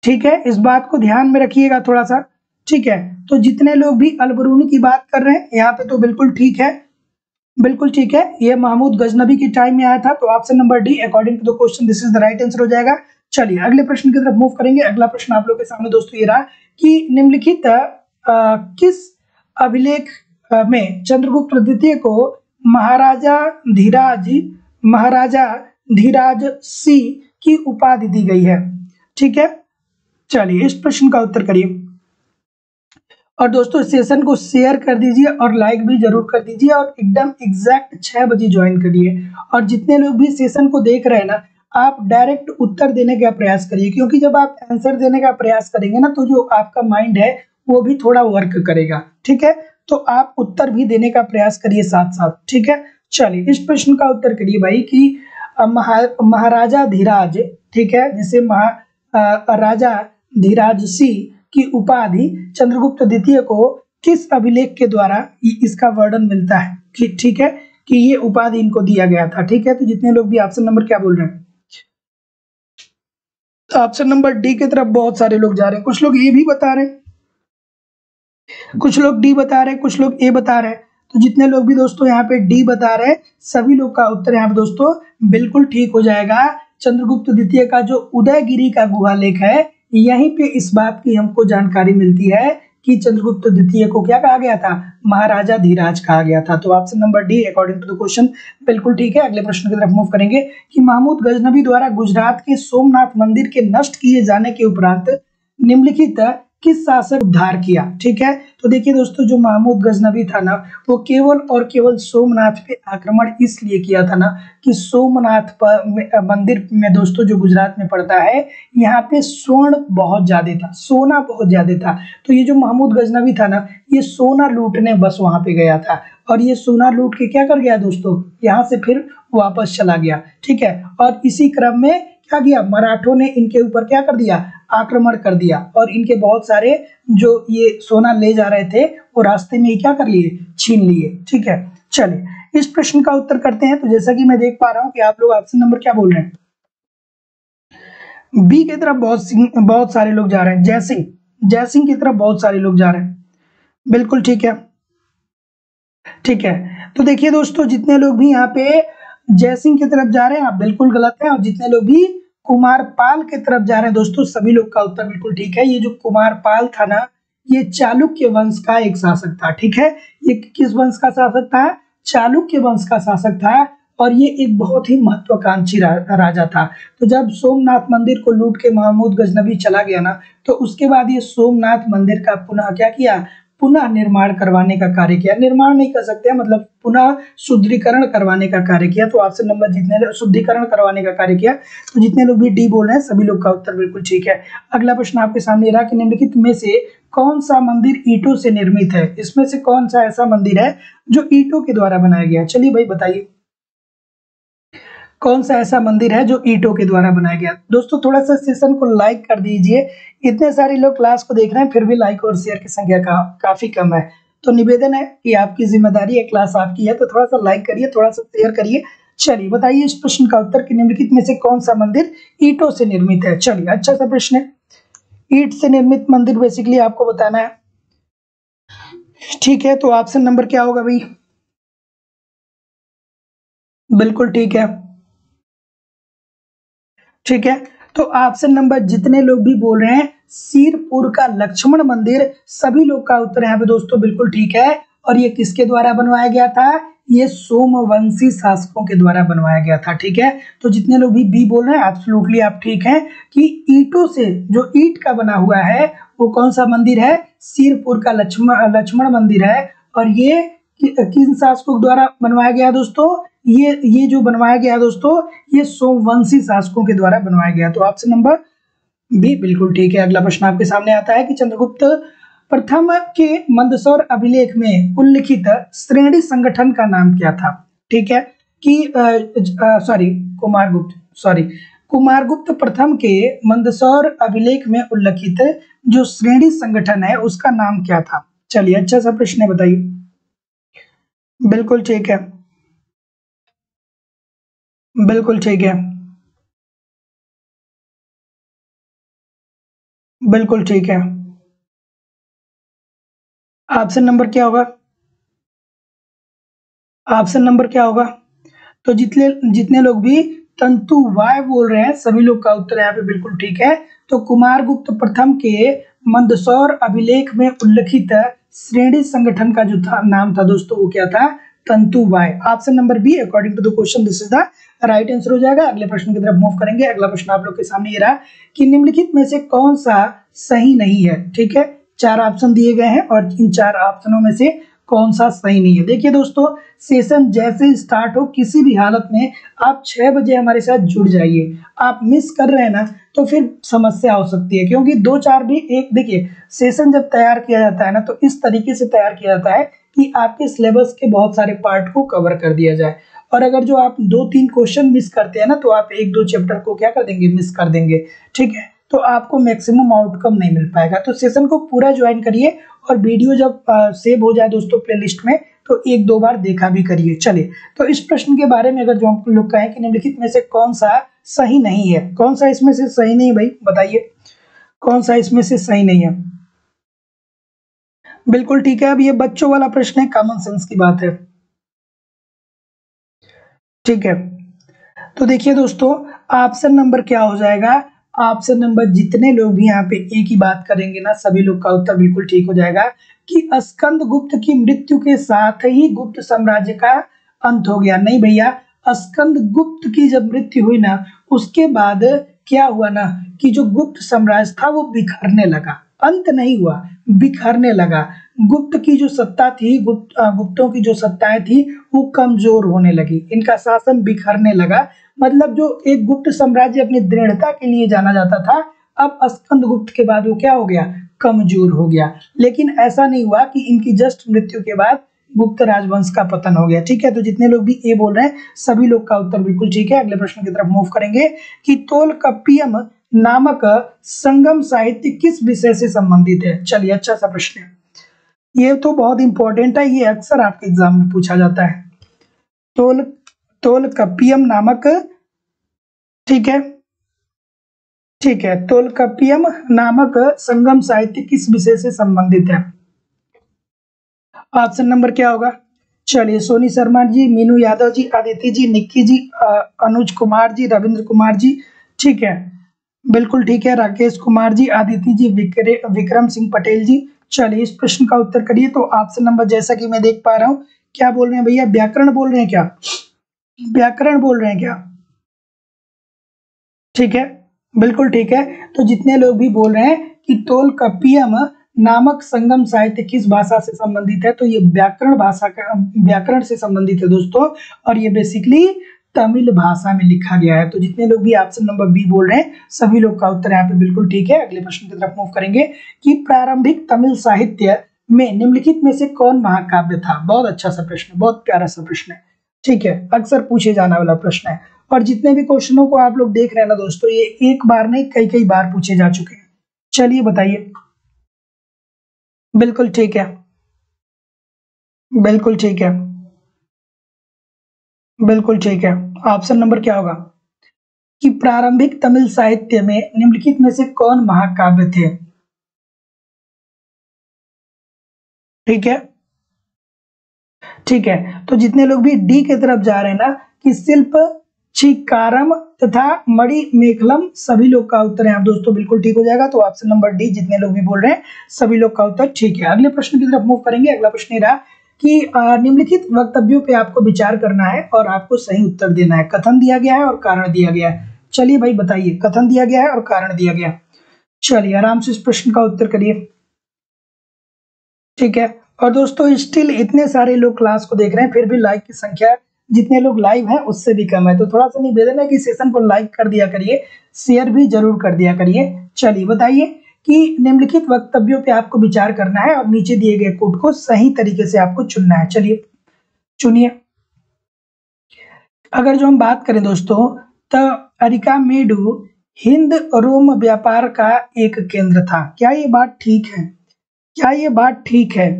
ठीक है, इस बात को ध्यान में रखिएगा थोड़ा सा, ठीक है। तो जितने लोग भी अल-बरूनी की बात कर रहे हैं यहाँ पे, तो बिल्कुल ठीक है, बिल्कुल ठीक है, ये महमूद गजनबी के टाइम में आया था। तो option number D according to the question this is the right answer हो जाएगा। चलिए अगले प्रश्न की तरफ मूव करेंगे। अगला प्रश्न आप लोग के सामने दोस्तों ये रहा कि निम्नलिखित किस अभिलेख में चंद्रगुप्त द्वितीय को महाराजा धीराज सी की उपाधि दी गई है? ठीक है, चलिए इस प्रश्न का उत्तर करिए। और दोस्तों सेशन को शेयर कर दीजिए और लाइक भी जरूर कर दीजिए और एकदम एग्जैक्ट 6 बजे ज्वाइन करिए। और जितने लोग भी सेशन को देख रहे हैं ना, आप डायरेक्ट उत्तर देने का प्रयास करिए, क्योंकि जब आप आंसर देने का प्रयास करेंगे ना, तो जो आपका माइंड है वो भी थोड़ा वर्क करेगा, ठीक है। तो आप उत्तर भी देने का प्रयास करिए साथ साथ, ठीक है। चलिए इस प्रश्न का उत्तर करिए भाई कि महाराजा धीराज, ठीक है, जिसे राजा धीराज सी की उपाधि चंद्रगुप्त द्वितीय को किस अभिलेख के द्वारा इसका वर्णन मिलता है कि ठीक है कि ये उपाधि इनको दिया गया था, ठीक है। तो जितने लोग भी ऑप्शन नंबर क्या बोल रहे हैं, तो ऑप्शन नंबर डी की तरफ बहुत सारे लोग जा रहे हैं। कुछ लोग ए भी बता रहे हैं, कुछ लोग डी बता रहे हैं, कुछ लोग ए बता रहे हैं। तो जितने लोग भी दोस्तों यहाँ पे डी बता रहे हैं, सभी लोग का उत्तर यहाँ पे दोस्तों बिल्कुल ठीक हो जाएगा। चंद्रगुप्त द्वितीय का जो उदयगिरी का गुहा लेख है, यहीं पे इस बात की हमको जानकारी मिलती है कि चंद्रगुप्त द्वितीय को क्या कहा गया था? महाराजा धीराज कहा गया था। तो option number D according to the question बिल्कुल ठीक है। अगले प्रश्न की तरफ मूव करेंगे कि महमूद गजनबी द्वारा गुजरात के सोमनाथ मंदिर के नष्ट किए जाने के उपरांत निम्नलिखित किस शासक उद्धार किया? ठीक है, तो देखिए दोस्तों, जो महमूद गजनबी था ना, वो केवल और केवल सोमनाथ पे आक्रमण इसलिए किया था ना कि सोमनाथ मंदिर में दोस्तों जो गुजरात में पड़ता है, यहाँ पे स्वर्ण बहुत ज्यादा था, सोना बहुत ज्यादा था। तो ये जो महमूद गजनबी था ना, ये सोना लूटने बस वहां पे गया था, और ये सोना लूट के क्या कर गया दोस्तों, यहाँ से फिर वापस चला गया, ठीक है। और इसी क्रम में क्या किया, मराठों ने इनके ऊपर क्या कर दिया, आक्रमण कर दिया, और इनके बहुत सारे जो ये सोना ले जा रहे थे वो रास्ते में ही क्या कर लिए, छीन लिए, ठीक है। चलिए इस प्रश्न का उत्तर करते हैं। तो जैसा कि मैं देख पा रहा हूं कि आप लोग ऑप्शन नंबर क्या बोल रहे हैं, बी की तरफ बहुत सारे लोग जा रहे हैं, जयसिंह की तरफ बहुत सारे लोग जा रहे हैं, बिल्कुल ठीक है, ठीक है। तो देखिए दोस्तों, जितने लोग भी यहाँ पे जयसिंह की तरफ जा रहे हैं, आप बिल्कुल गलत है, और जितने लोग भी कुमारपाल की तरफ जा रहे हैं दोस्तों, सभी लोग का उत्तर बिल्कुल ठीक है। ये जो कुमारपाल था ना, ये चालुक्य वंश का एक शासक था, ठीक है। ये किस वंश का शासक था? चालुक्य वंश का शासक था, और ये एक बहुत ही महत्वाकांक्षी राजा था। तो जब सोमनाथ मंदिर को लूट के महमूद गजनबी चला गया ना, तो उसके बाद ये सोमनाथ मंदिर का पुनः क्या किया, पुनः निर्माण करवाने का कार्य किया। निर्माण नहीं कर सकते, मतलब पुनः शुद्धिकरण करवाने का कार्य किया। तो ऑप्शन नंबर, जितने शुद्धिकरण करवाने का कार्य किया, तो जितने लोग भी डी बोल रहे हैं, सभी लोग का उत्तर बिल्कुल ठीक है। अगला प्रश्न आपके सामने रहा कि निम्नलिखित में से कौन सा मंदिर ईंटों से निर्मित है? इसमें से कौन सा ऐसा मंदिर है जो ईंटों के द्वारा बनाया गया? चलिए भाई बताइए, कौन सा ऐसा मंदिर है जो ईंटों के द्वारा बनाया गया? दोस्तों थोड़ा सा सेशन को लाइक कर दीजिए, इतने सारे लोग क्लास को देख रहे हैं, फिर भी लाइक और शेयर की संख्या काफी कम है। तो निवेदन है कि आपकी जिम्मेदारी है, क्लास आपकी है, तो थोड़ा सा लाइक करिए, थोड़ा सा शेयर करिए। चलिए बताइए इस प्रश्न का उत्तर कि निम्नलिखित में से कौन सा मंदिर ईंटों से निर्मित है? चलिए अच्छा सा प्रश्न है, ईंट से निर्मित मंदिर बेसिकली आपको बताना है, ठीक है। तो ऑप्शन नंबर क्या होगा भाई? बिल्कुल ठीक है, ठीक है। तो ऑप्शन नंबर जितने लोग भी बोल रहे हैं, सिरपुर का लक्ष्मण मंदिर, सभी लोग का उत्तर यहाँ पे दोस्तों बिल्कुल ठीक है। और ये किसके द्वारा बनवाया गया था? ये सोमवंशी शासकों के द्वारा बनवाया गया था। ठीक है, तो जितने लोग भी बी बोल रहे हैं एब्सोल्युटली आप ठीक हैं कि ईंटों से, जो ईंट का बना हुआ है वो कौन सा मंदिर है, सिरपुर का लक्ष्मण मंदिर है। और ये किन शासकों द्वारा बनवाया गया दोस्तों, ये जो बनवाया गया दोस्तों ये सोमवंशी शासकों के द्वारा बनवाया गया। तो ऑप्शन नंबर बी बिल्कुल ठीक है। अगला प्रश्न आपके सामने आता है कि चंद्रगुप्त प्रथम के मंदसौर अभिलेख में उल्लिखित श्रेणी संगठन का नाम क्या था। ठीक है कि कुमारगुप्त प्रथम के मंदसौर अभिलेख में उल्लिखित जो श्रेणी संगठन है उसका नाम क्या था। चलिए अच्छा सा प्रश्न है, बताइए। बिल्कुल ठीक है, बिल्कुल ठीक है, बिल्कुल ठीक है। ऑप्शन नंबर क्या होगा, ऑप्शन नंबर क्या होगा। तो जितने जितने लोग भी तंतु वाय बोल रहे हैं सभी लोग का उत्तर यहाँ पे बिल्कुल ठीक है। तो कुमारगुप्त प्रथम के मंदसौर अभिलेख में उल्लिखित श्रेणी संगठन का जो था नाम था दोस्तों वो क्या था, तंतु Y. Option number B according to the question this is the right answer हो जाएगा। अगले प्रश्न की तरफ मूव करेंगे। अगला प्रश्न आप लोग के सामने ये रहा कि निम्नलिखित में से कौन सा सही नहीं है। ठीक है, 4 ऑप्शन दिए गए हैं और इन 4 ऑप्शनों में से कौन सा सही नहीं है। देखिए दोस्तों, सेशन जैसे स्टार्ट हो किसी भी हालत में आप 6 बजे हमारे साथ जुड़ जाइए। आप मिस कर रहे हैं ना तो फिर समस्या हो सकती है, क्योंकि 2-4 भी एक, देखिए सेशन जब तैयार किया जाता है ना तो इस तरीके से तैयार किया जाता है कि आपके सिलेबस के बहुत सारे पार्ट को कवर कर दिया जाए। और अगर जो आप 2-3 क्वेश्चन मिस करते हैं ना तो आप 1-2 चैप्टर को क्या कर देंगे, मिस कर देंगे। ठीक है, तो आपको मैक्सिमम आउटकम नहीं मिल पाएगा। तो सेशन को पूरा ज्वाइन करिए और वीडियो जब सेव हो जाए दोस्तों प्लेलिस्ट में तो 1-2 बार देखा भी करिए। चलिए, तो इस प्रश्न के बारे में अगर जो हम लोग कहें कि निम्नलिखित में से कौन सा सही नहीं है, कौन सा इसमें से सही नहीं है भाई, बताइए कौन सा इसमें से सही नहीं है। बिल्कुल ठीक है, अब ये बच्चों वाला प्रश्न है, कॉमन सेंस की बात है। ठीक है, तो देखिए दोस्तों ऑप्शन नंबर क्या हो जाएगा, ऑप्शन नंबर जितने लोग भी यहाँ पे एक ही बात करेंगे ना सभी लोग का उत्तर बिल्कुल ठीक हो जाएगा कि स्कंदगुप्त की मृत्यु के साथ ही गुप्त साम्राज्य का अंत हो गया। नहीं भैया, स्कंदगुप्त की जब मृत्यु हुई ना उसके बाद क्या हुआ ना कि जो गुप्त साम्राज्य था वो बिखरने लगा, अंत नहीं हुआ, बिखरने लगा। गुप्त की जो सत्ता थी, गुप्तों की जो सत्ताएं थी वो कमजोर होने लगी, इनका शासन बिखरने लगा। मतलब जो एक गुप्त साम्राज्य अपनी दृढ़ता के लिए जाना जाता था, अब स्कंदगुप्त के बाद वो क्या हो गया, कमजोर हो गया। लेकिन ऐसा नहीं हुआ कि इनकी जस्ट मृत्यु के बाद गुप्त राजवंश का पतन हो गया। ठीक है, तो जितने लोग भी ए बोल रहे हैं सभी लोग का उत्तर बिल्कुल ठीक है। अगले प्रश्न की तरफ मूव करेंगे कि तोलकाप्पियम नामक संगम साहित्य किस विषय से संबंधित है। चलिए अच्छा सा प्रश्न है, ये तो बहुत इंपॉर्टेंट है, ये अक्सर आपके एग्जाम में पूछा जाता है। तोलकाप्पियम नामक, ठीक है ठीक है, तोलकाप्पियम नामक संगम साहित्य किस विषय से संबंधित है। ऑप्शन नंबर क्या होगा, चलिए सोनी शर्मा जी, मीनू यादव जी, आदित्य जी, निक्की जी, अनुज कुमार जी, रविंद्र कुमार जी। ठीक है, बिल्कुल ठीक है, राकेश कुमार जी, आदित्य जी, विक्रम सिंह पटेल जी। चलिए इस प्रश्न का उत्तर करिए। तो ऑप्शन नंबर जैसा कि मैं देख पा रहा हूँ, क्या बोल रहे हैं भैया, व्याकरण बोल रहे हैं क्या, व्याकरण बोल रहे हैं क्या। ठीक है, बिल्कुल ठीक है। तो जितने लोग भी बोल रहे हैं कि तोलकाप्पियम नामक संगम साहित्य किस भाषा से संबंधित है, तो ये व्याकरण भाषा का, व्याकरण से संबंधित है दोस्तों, और ये बेसिकली तमिल भाषा में लिखा गया है। तो जितने लोग भी ऑप्शन नंबर बी बोल रहे हैं सभी लोग का उत्तर यहाँ पे बिल्कुल ठीक है। अगले प्रश्न की तरफ मूव करेंगे कि प्रारंभिक तमिल साहित्य में निम्नलिखित में से कौन महाकाव्य था। बहुत अच्छा सा प्रश्न, बहुत प्यारा सा प्रश्न है। ठीक है, अक्सर पूछे जाने वाला प्रश्न है, और जितने भी क्वेश्चनों को आप लोग देख रहे हैं ना दोस्तों, ये एक बार नहीं कई कई बार पूछे जा चुके हैं। चलिए बताइए। बिल्कुल ठीक है, बिल्कुल ठीक है, बिल्कुल ठीक है। ऑप्शन नंबर क्या होगा कि प्रारंभिक तमिल साहित्य में निम्नलिखित में से कौन महाकाव्य थे। ठीक है, ठीक है, तो जितने लोग भी डी की तरफ जा रहे हैं ना कि शिल्प चिकारम तथा मणि मेखलम, सभी लोग का उत्तर यहाँ दोस्तों बिल्कुल ठीक हो जाएगा। तो ऑप्शन नंबर डी जितने लोग भी बोल रहे हैं सभी लोग का उत्तर ठीक है। अगले प्रश्न की तरफ मूव करेंगे। अगला प्रश्न रहा कि निम्नलिखित वक्तव्यों पे आपको विचार करना है और आपको सही उत्तर देना है। कथन दिया गया है और कारण दिया गया है। चलिए भाई बताइए, कथन दिया गया है और कारण दिया गया। चलिए आराम से इस प्रश्न का उत्तर करिए। ठीक है, और दोस्तों स्टिल इतने सारे लोग क्लास को देख रहे हैं, फिर भी लाइक की संख्या जितने लोग लाइव हैं उससे भी कम है, तो थोड़ा सा निवेदन है कि सेशन को लाइक कर दिया करिए, शेयर भी जरूर कर दिया करिए। चलिए बताइए कि निम्नलिखित वक्तव्यों पे आपको विचार करना है और नीचे दिए गए कोड को सही तरीके से आपको चुनना है। चलिए चुनिए। अगर जो हम बात करें दोस्तों, तो अरिकामेडु हिंद रोम व्यापार का एक केंद्र था। क्या ये बात ठीक है? क्या ये बात ठीक है?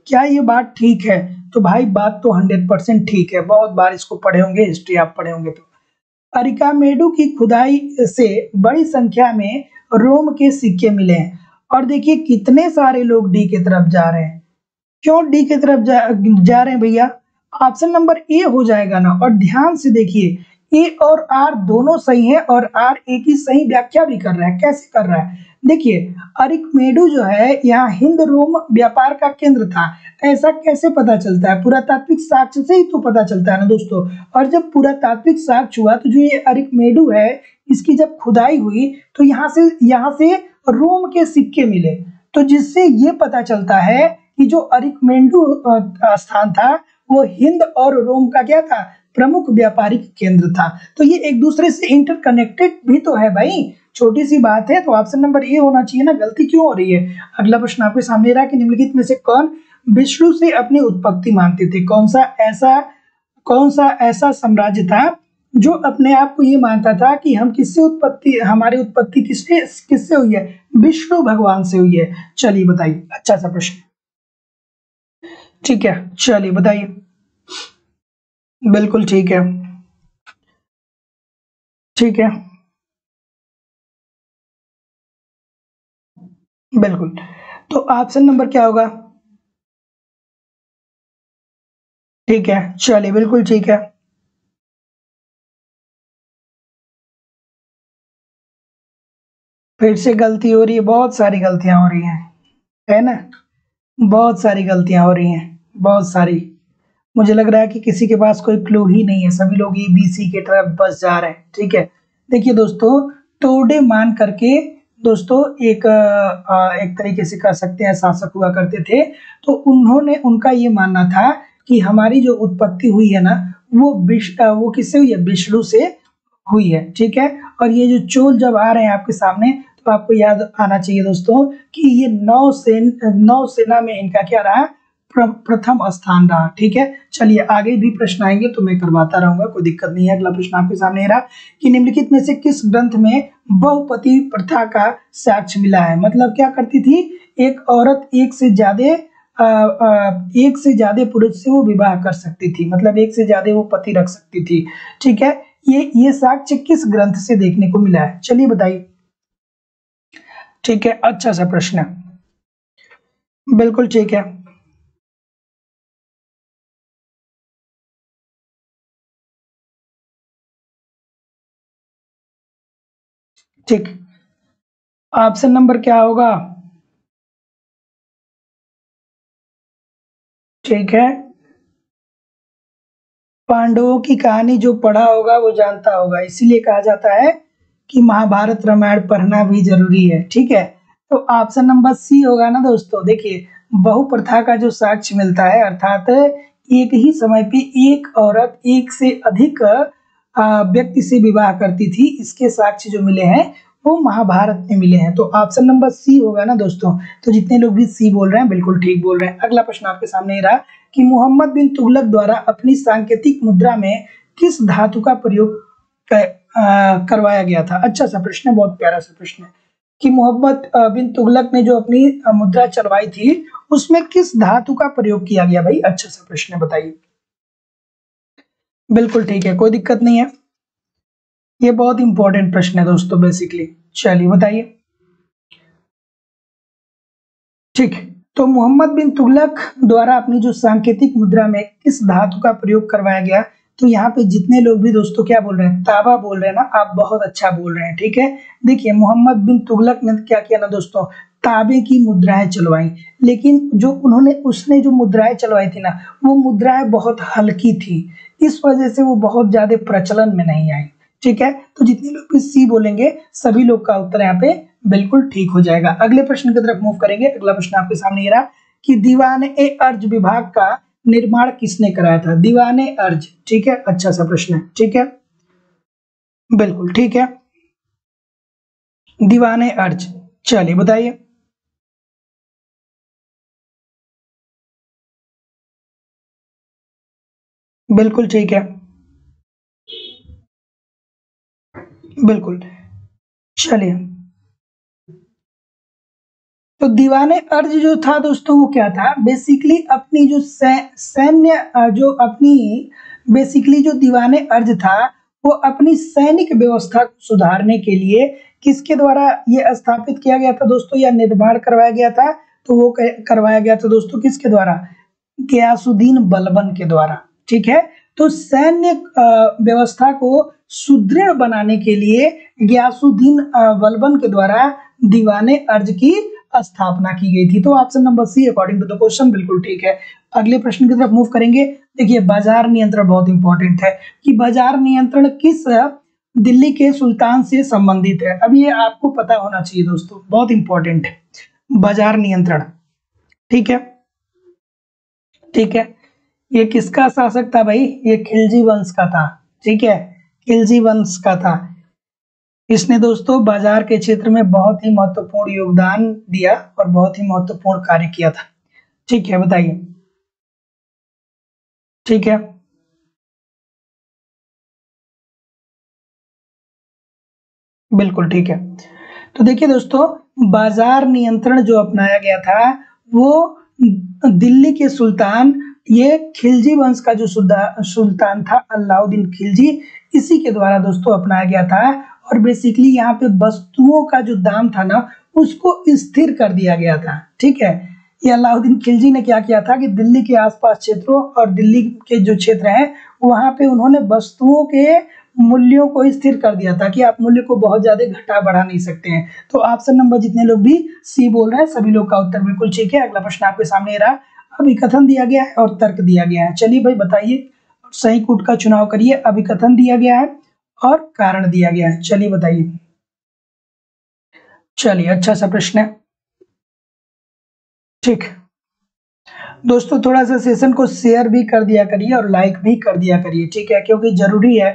क्या ये बात ठीक है? तो भाई बात तो 100% ठीक है। बहुत बार इसको पढ़े होंगे, हिस्ट्री आप पढ़े होंगे। तो अरिकामेडु की खुदाई से बड़ी संख्या में रोम के सिक्के मिले हैं। और देखिए कितने सारे लोग डी की तरफ जा रहे हैं। क्यों डी की तरफ जा रहे हैं भैया? ऑप्शन नंबर ए हो जाएगा ना। और ध्यान से देखिए, ए और आर दोनों सही है और आर ए की सही व्याख्या भी कर रहा है। कैसे कर रहा है? देखिए अरिकमेडु जो है यहाँ हिंद रोम व्यापार का केंद्र था। ऐसा कैसे पता चलता है? पुरातात्विक साक्ष्य से ही तो पता चलता है ना दोस्तों। और जब पुरातात्विक साक्ष्य हुआ तो जो ये अरिकमेडु है इसकी जब खुदाई हुई तो यहाँ से रोम के सिक्के मिले, तो जिससे ये पता चलता है कि जो अरिकमेडु स्थान था वो हिंद और रोम का क्या था? प्रमुख व्यापारिक केंद्र था। तो ये एक दूसरे से इंटरकनेक्टेड भी तो है भाई। छोटी सी बात है, तो ऑप्शन नंबर ए होना चाहिए ना। गलती क्यों हो रही है? अगला प्रश्न आपके सामने रहा कि निम्नलिखित में से कौन विष्णु से अपनी उत्पत्ति मानते थे? कौन सा ऐसा साम्राज्य था जो अपने आप को ये मानता था कि हमारी उत्पत्ति किससे हुई है? विष्णु भगवान से हुई है। चलिए बताइए, अच्छा सा प्रश्न। ठीक है, चलिए बताइए। बिल्कुल ठीक है, ठीक है, बिल्कुल। तो ऑप्शन नंबर क्या होगा? ठीक है, चलिए बिल्कुल ठीक है। फिर से गलती हो रही है, बहुत सारी गलतियां हो रही हैं, है ना? बहुत सारी गलतियां हो रही हैं, बहुत सारी। मुझे लग रहा है कि किसी के पास कोई क्लू ही नहीं है, सभी लोग ए बी सी की तरफ बस जा रहे हैं। ठीक है, देखिए दोस्तों, तोड़े मान करके दोस्तों एक तरीके से कह सकते हैं शासक हुआ करते थे। तो उनका ये मानना था कि हमारी जो उत्पत्ति हुई है ना वो किससे हुई है? विष्णु से हुई है। ठीक है, और ये जो चोल जब आ रहे हैं आपके सामने तो आपको याद आना चाहिए दोस्तों कि ये नौसेना में इनका क्या रहा? प्रथम स्थान रहा। ठीक है, चलिए आगे भी प्रश्न आएंगे तो मैं करवाता रहूंगा, कोई दिक्कत नहीं है। अगला प्रश्न आपके सामने रहा कि निम्नलिखित में से किस ग्रंथ में बहुपति प्रथा का साक्ष्य मिला है? मतलब क्या करती थी? एक औरत एक से ज्यादा पुरुष से वो विवाह कर सकती थी, मतलब एक से ज्यादा वो पति रख सकती थी। ठीक है, ये साक्ष्य किस ग्रंथ से देखने को मिला है? चलिए बताइए। ठीक है, अच्छा सा प्रश्न है, बिल्कुल ठीक है। ठीक, ऑप्शन नंबर क्या होगा? ठीक है, पांडवों की कहानी जो पढ़ा होगा वो जानता होगा, इसीलिए कहा जाता है कि महाभारत रामायण पढ़ना भी जरूरी है। ठीक है, तो ऑप्शन नंबर सी होगा ना दोस्तों। देखिए बहुप्रथा का जो साक्ष्य मिलता है, अर्थात एक ही समय पे एक औरत एक से अधिक व्यक्ति से विवाह करती थी, इसके साक्ष्य जो मिले हैं वो महाभारत में मिले हैं। तो ऑप्शन नंबर सी होगा ना दोस्तों। तो जितने लोग भी सी बोल रहे हैं बिल्कुल ठीक बोल रहे हैं। अगला प्रश्न आपके सामने ही रहा कि मोहम्मद बिन तुगलक द्वारा अपनी सांकेतिक मुद्रा में किस धातु का प्रयोग करवाया गया था? अच्छा सा प्रश्न है, बहुत प्यारा सा प्रश्न है कि मोहम्मद बिन तुगलक ने जो अपनी मुद्रा चलवाई थी उसमें किस धातु का प्रयोग किया गया भाई? अच्छा सा प्रश्न है, बताइए। बिल्कुल ठीक है, कोई दिक्कत नहीं है। ये बहुत इंपॉर्टेंट प्रश्न है दोस्तों बेसिकली। चलिए बताइए। ठीक, तो मोहम्मद बिन तुगलक द्वारा अपनी जो सांकेतिक मुद्रा में किस धातु का प्रयोग करवाया गया? तो यहाँ पे जितने लोग भी दोस्तों क्या बोल रहे हैं? ताबा बोल रहे हैं ना, आप बहुत अच्छा बोल रहे हैं। ठीक है, देखिए मोहम्मद बिन तुगलक ने क्या किया ना दोस्तों, तांबे की मुद्राएं चलवाई, लेकिन जो उसने जो मुद्राएं चलवाई थी ना, वो मुद्राएं बहुत हल्की थी, इस वजह से वो बहुत ज्यादा प्रचलन में नहीं आई। ठीक है, तो जितने लोग भी सी बोलेंगे सभी लोग का उत्तर यहाँ पे बिल्कुल ठीक हो जाएगा। अगले प्रश्न की तरफ मूव करेंगे। अगला प्रश्न आपके सामने ये रहा कि दीवान-ए-अर्ज विभाग का निर्माण किसने कराया था? दीवान-ए-अर्ज, ठीक है, अच्छा सा प्रश्न है। ठीक है, बिल्कुल ठीक है, दीवान-ए-अर्ज, चलिए बताइए। बिल्कुल ठीक है, बिल्कुल, चलिए। तो दीवाने अर्ज जो था दोस्तों, वो क्या था बेसिकली, अपनी जो सैन्य जो अपनी बेसिकली जो दीवाने अर्ज था, वो अपनी सैनिक व्यवस्था को सुधारने के लिए किसके द्वारा ये स्थापित किया गया था दोस्तों, या निर्माण करवाया गया था? तो वो करवाया गया था दोस्तों किसके द्वारा? गयासुद्दीन बलबन के द्वारा। ठीक है, तो सैन्य व्यवस्था को सुदृढ़ बनाने के लिए गयासुद्दीन बलबन के द्वारा दीवाने अर्ज की स्थापना की गई थी। तो option number C according to the question बिल्कुल ठीक है। अगले प्रश्न की तरफ मूव करेंगे। देखिए, बाजार नियंत्रण बहुत इंपॉर्टेंट है कि बाजार नियंत्रण किस दिल्ली के सुल्तान से संबंधित है। अब ये आपको पता होना चाहिए दोस्तों, बहुत इंपॉर्टेंट है बाजार नियंत्रण। ठीक है, ठीक है, ये किसका शासक था भाई? ये खिलजी वंश का था। ठीक है, खिलजी वंश का था। इसने दोस्तों बाजार के क्षेत्र में बहुत ही महत्वपूर्ण योगदान दिया और बहुत ही महत्वपूर्ण कार्य किया था। ठीक है, बताइए। ठीक है, बिल्कुल ठीक है। तो देखिए दोस्तों, बाजार नियंत्रण जो अपनाया गया था, वो दिल्ली के सुल्तान, ये खिलजी वंश का जो सुल्तान था अलाउद्दीन खिलजी, इसी के द्वारा दोस्तों अपनाया गया था। और बेसिकली यहाँ पे वस्तुओं का जो दाम था ना, उसको स्थिर कर दिया गया था। ठीक है, ये अलाउद्दीन खिलजी ने क्या किया था कि दिल्ली के आसपास क्षेत्रों और दिल्ली के जो क्षेत्र हैं, वहां पे उन्होंने वस्तुओं के मूल्यों को स्थिर कर दिया था कि आप मूल्य को बहुत ज्यादा घटा बढ़ा नहीं सकते हैं। तो ऑप्शन नंबर जितने लोग भी सी बोल रहे हैं, सभी लोग का उत्तर बिल्कुल ठीक है। अगला प्रश्न आपके सामने रहा। अभिकथन दिया गया है और तर्क दिया गया है। चलिए भाई बताइए, सही कूट का चुनाव करिए। अभिकथन दिया गया है और कारण दिया गया है, चलिए बताइए। चलिए, अच्छा सा प्रश्न है। ठीक दोस्तों, थोड़ा सा सेशन को शेयर भी कर दिया करिए और लाइक भी कर दिया करिए। ठीक है, क्योंकि जरूरी है।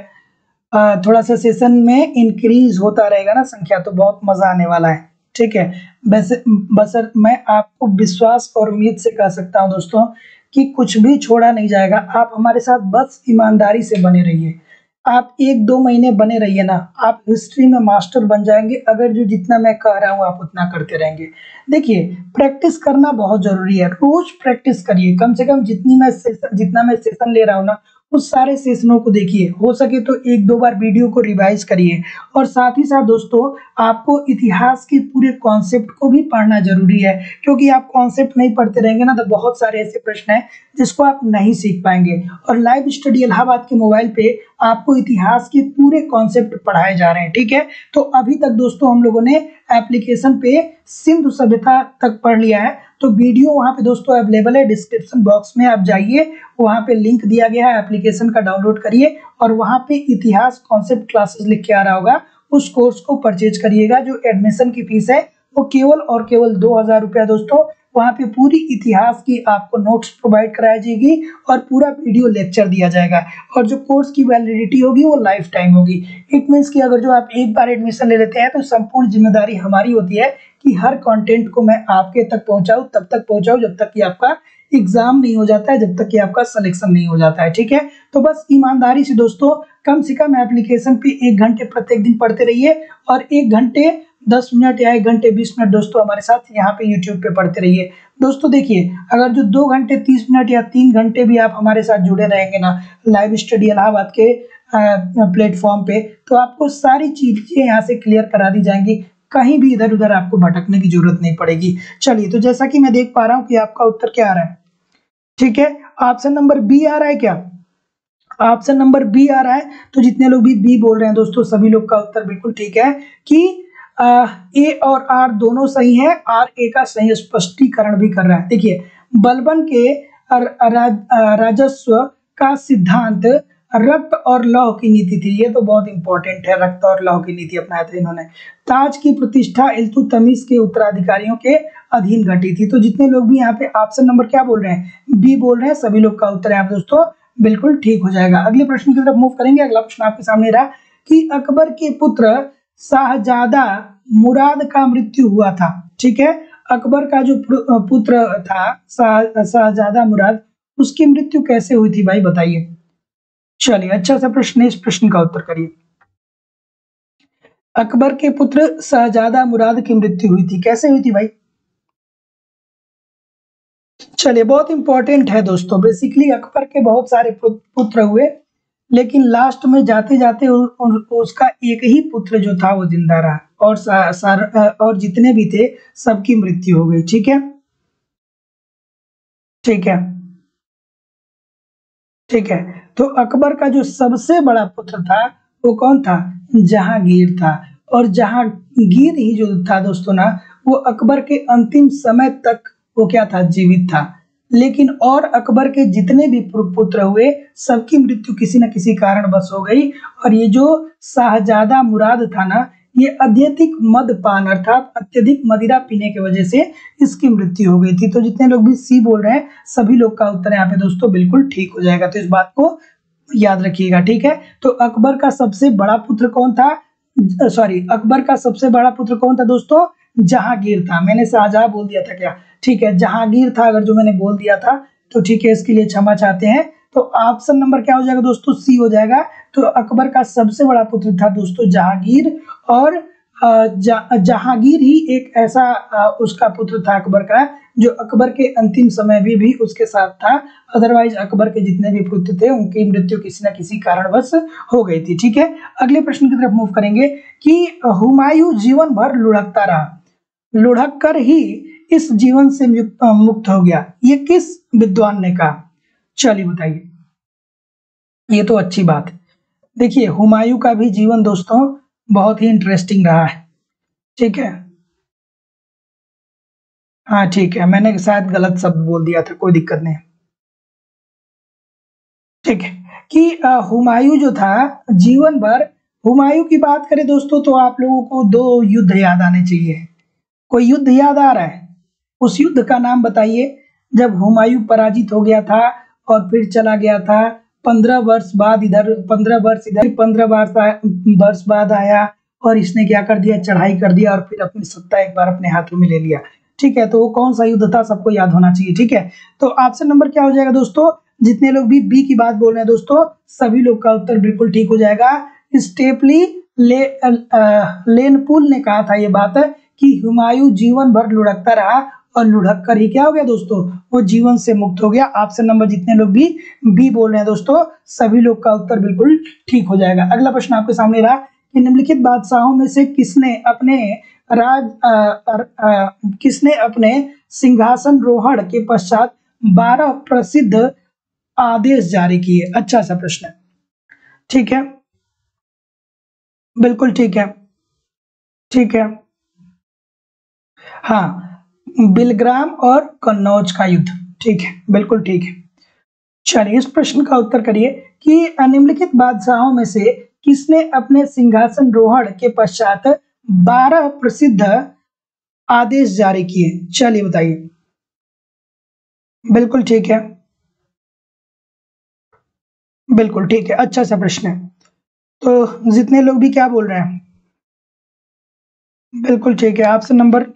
थोड़ा सा सेशन में इंक्रीज होता रहेगा ना संख्या, तो बहुत मजा आने वाला है। ठीक है, वैसे बस मैं आपको विश्वास और उम्मीद से कह सकता हूं दोस्तों कि कुछ भी छोड़ा नहीं जाएगा। आप हमारे साथ बस ईमानदारी से बने रहिए। आप 1-2 महीने बने रहिए ना, आप हिस्ट्री में मास्टर बन जाएंगे, अगर जो जितना मैं कह रहा हूँ आप उतना करते रहेंगे। देखिए, प्रैक्टिस करना बहुत जरूरी है, रोज प्रैक्टिस करिए। कम से कम जितना मैं सेशन ले रहा हूँ ना, उस सारे सेशनों को देखिए, हो सके तो 1-2 बार वीडियो को रिवाइज करिए। और साथ ही साथ दोस्तों, आपको इतिहास के पूरे कॉन्सेप्ट को भी पढ़ना जरूरी है, क्योंकि आप कॉन्सेप्ट नहीं पढ़ते रहेंगे ना, तो बहुत सारे ऐसे प्रश्न हैं जिसको आप नहीं सीख पाएंगे। और लाइव स्टडी इलाहाबाद के मोबाइल पे आपको इतिहास के पूरे कॉन्सेप्ट पढ़ाए जा रहे हैं। ठीक है, तो अभी तक दोस्तों हम लोगों ने एप्लीकेशन पे सिंधु सभ्यता तक पढ़ लिया है। तो वीडियो वहां पे दोस्तों अवेलेबल है, डिस्क्रिप्शन बॉक्स में आप जाइए, वहां पे लिंक दिया गया है, एप्लीकेशन का डाउनलोड करिए और वहां पे इतिहास कॉन्सेप्ट क्लासेस लिख के आ रहा होगा, उस कोर्स को परचेज करिएगा। जो एडमिशन की फीस है वो केवल और केवल 2000 रुपया दोस्तों। वहां पे पूरी इतिहास की आपको नोट्स प्रोवाइड कराई जाएगी और पूरा वीडियो लेक्चर दिया जाएगा। और जो कोर्स की वैलिडिटी होगी वो लाइफ टाइम होगी। इट मीन्स कि अगर जो आप एक बार एडमिशन ले लेते हैं, तो संपूर्ण जिम्मेदारी हमारी होती है कि हर कंटेंट को मैं आपके तक पहुंचाऊं, तब तक पहुंचाऊं जब तक कि आपका एग्जाम नहीं हो जाता है, जब तक कि आपका सिलेक्शन नहीं हो जाता है। ठीक है, तो बस ईमानदारी से दोस्तों कम से कम एप्लीकेशन पे 1 घंटे प्रत्येक दिन पढ़ते रहिए और 1 घंटे 10 मिनट या 1 घंटे 20 मिनट दोस्तों हमारे साथ यहाँ पे यूट्यूब पे पढ़ते रहिए। दोस्तों देखिए, अगर जो 2 घंटे 30 मिनट या 3 घंटे भी आप हमारे साथ जुड़े रहेंगे ना लाइव स्टडी इलाहाबाद के प्लेटफॉर्म पे, तो आपको सारी चीजें यहाँ से क्लियर करा दी जाएंगी, कहीं भी इधर उधर आपको भटकने की जरूरत नहीं पड़ेगी। चलिए, तो जैसा कि मैं देख पा रहा हूँ कि आपका उत्तर क्या आ रहा है। ठीक है, ऑप्शन नंबर बी आ रहा है क्या? ऑप्शन नंबर बी आ रहा है। तो जितने लोग भी बी बोल रहे हैं दोस्तों, सभी लोग का उत्तर बिल्कुल ठीक है कि ए और आर दोनों सही है, आर ए का सही स्पष्टीकरण भी कर रहा है। देखिए, बलबन के राजस्व का सिद्धांत रक्त और लौह की नीति थी। ये तो बहुत इंपॉर्टेंट है, रक्त और लौह की नीति अपनाया था इन्होंने। ताज की प्रतिष्ठा इल्तुतमिश के उत्तराधिकारियों के अधीन घटी थी। तो जितने लोग भी यहाँ पे ऑप्शन नंबर क्या बोल रहे हैं, बी बोल रहे हैं, सभी लोग का उत्तर यहाँ पे दोस्तों बिल्कुल ठीक हो जाएगा। अगले प्रश्न की तरफ मूव करेंगे। अगला प्रश्न आपके सामने रहा कि अकबर के पुत्र शाहजादा मुराद का मृत्यु हुआ था। ठीक है, अकबर का जो पुत्र था शाहजादा मुराद, उसकी मृत्यु कैसे हुई थी भाई, बताइए। चलिए, अच्छा सा प्रश्न है, इस प्रश्न का उत्तर करिए। अकबर के पुत्र शाहजादा मुराद की मृत्यु हुई थी, कैसे हुई थी भाई? चलिए, बहुत इंपॉर्टेंट है दोस्तों। बेसिकली अकबर के बहुत सारे पुत्र हुए, लेकिन लास्ट में जाते जाते उसका एक ही पुत्र जो था वो जिंदा रहा, और जितने भी थे सबकी मृत्यु हो गई। ठीक है, ठीक है, ठीक है। तो अकबर का जो सबसे बड़ा पुत्र था वो कौन था? जहांगीर था। और जहांगीर ही जो था दोस्तों ना, वो अकबर के अंतिम समय तक वो क्या था, जीवित था। लेकिन और अकबर के जितने भी पुत्र हुए सबकी मृत्यु किसी न किसी कारणवश हो गई। और ये जो शाहजादा मुराद था ना, ये अत्यधिक मदपान अर्थात अत्यधिक मदिरा पीने की वजह से इसकी मृत्यु हो गई थी। तो जितने लोग भी सी बोल रहे हैं सभी लोग का उत्तर यहाँ पे दोस्तों बिल्कुल ठीक हो जाएगा। तो इस बात को याद रखिएगा। ठीक है, तो अकबर का सबसे बड़ा पुत्र कौन था? अकबर का सबसे बड़ा पुत्र कौन था दोस्तों? जहांगीर था। मैंने शाहजहां बोल दिया था क्या? ठीक है, जहांगीर था अगर जो मैंने बोल दिया था, तो ठीक है, इसके लिए क्षमा चाहते हैं। तो ऑप्शन नंबर क्या हो जाएगा दोस्तों? सी हो जाएगा। तो अकबर का सबसे बड़ा पुत्र था दोस्तों जहांगीर। और जहांगीर ही एक ऐसा उसका पुत्र था अकबर का, जो अकबर के अंतिम समय भी उसके साथ था। अदरवाइज अकबर के जितने भी पुत्र थे उनकी मृत्यु किसी न किसी कारणवश हो गई थी। ठीक है, अगले प्रश्न की तरफ मूव करेंगे कि हुमायूं जीवन भर लुढ़कता रहा, लुढ़क कर ही इस जीवन से मुक्त हो गया, ये किस विद्वान ने कहा? चलिए बताइए। ये तो अच्छी बात है। देखिए, हुमायूं का भी जीवन दोस्तों बहुत ही इंटरेस्टिंग रहा है। ठीक है, हाँ ठीक है, मैंने शायद गलत शब्द बोल दिया था, कोई दिक्कत नहीं। ठीक है, कि हुमायूं जो था जीवन भर, हुमायूं की बात करें दोस्तों तो आप लोगों को दो युद्ध याद आने चाहिए। कोई युद्ध याद आ रहा है? उस युद्ध का नाम बताइए जब हुमायूं पराजित हो गया था और फिर चला गया था। 15 वर्ष बाद इधर, 15 वर्ष इधर, 15 वर्ष बाद आया और इसने क्या कर दिया, चढ़ाई कर दिया और फिर अपनी सत्ता एक बार अपने हाथों में ले लिया। ठीक है, तो वो कौन सा युद्ध था सबको याद होना चाहिए। ठीक है, तो ऑप्शन नंबर क्या हो जाएगा दोस्तों? जितने लोग भी बी की बात बोल रहे हैं दोस्तों, सभी लोग का उत्तर बिल्कुल ठीक हो जाएगा। स्टेपली लेनपुल ने कहा था ये बात कि हुमायूं जीवन भर लुढ़कता रहा और लुढ़क कर ही क्या हो गया दोस्तों, वो जीवन से मुक्त हो गया। ऑप्शन नंबर जितने लोग भी बी बोल रहे हैं दोस्तों, सभी लोग का उत्तर बिल्कुल ठीक हो जाएगा। अगला प्रश्न आपके सामने रहा कि निम्नलिखित बादशाहों में से किसने अपने सिंहासन रोहड़ के पश्चात 12 प्रसिद्ध आदेश जारी किए? अच्छा सा प्रश्न है। ठीक है, बिल्कुल ठीक है, ठीक है। हाँ, बिलग्राम और कन्नौज का युद्ध। ठीक है, बिल्कुल ठीक है। चलिए, इस प्रश्न का उत्तर करिए कि निम्नलिखित बादशाहों में से किसने अपने सिंहासन रोहड़ के पश्चात 12 प्रसिद्ध आदेश जारी किए? चलिए बताइए। बिल्कुल ठीक है, बिल्कुल ठीक है, अच्छा सा प्रश्न है। तो जितने लोग भी क्या बोल रहे हैं, बिल्कुल ठीक है, ऑप्शन नंबर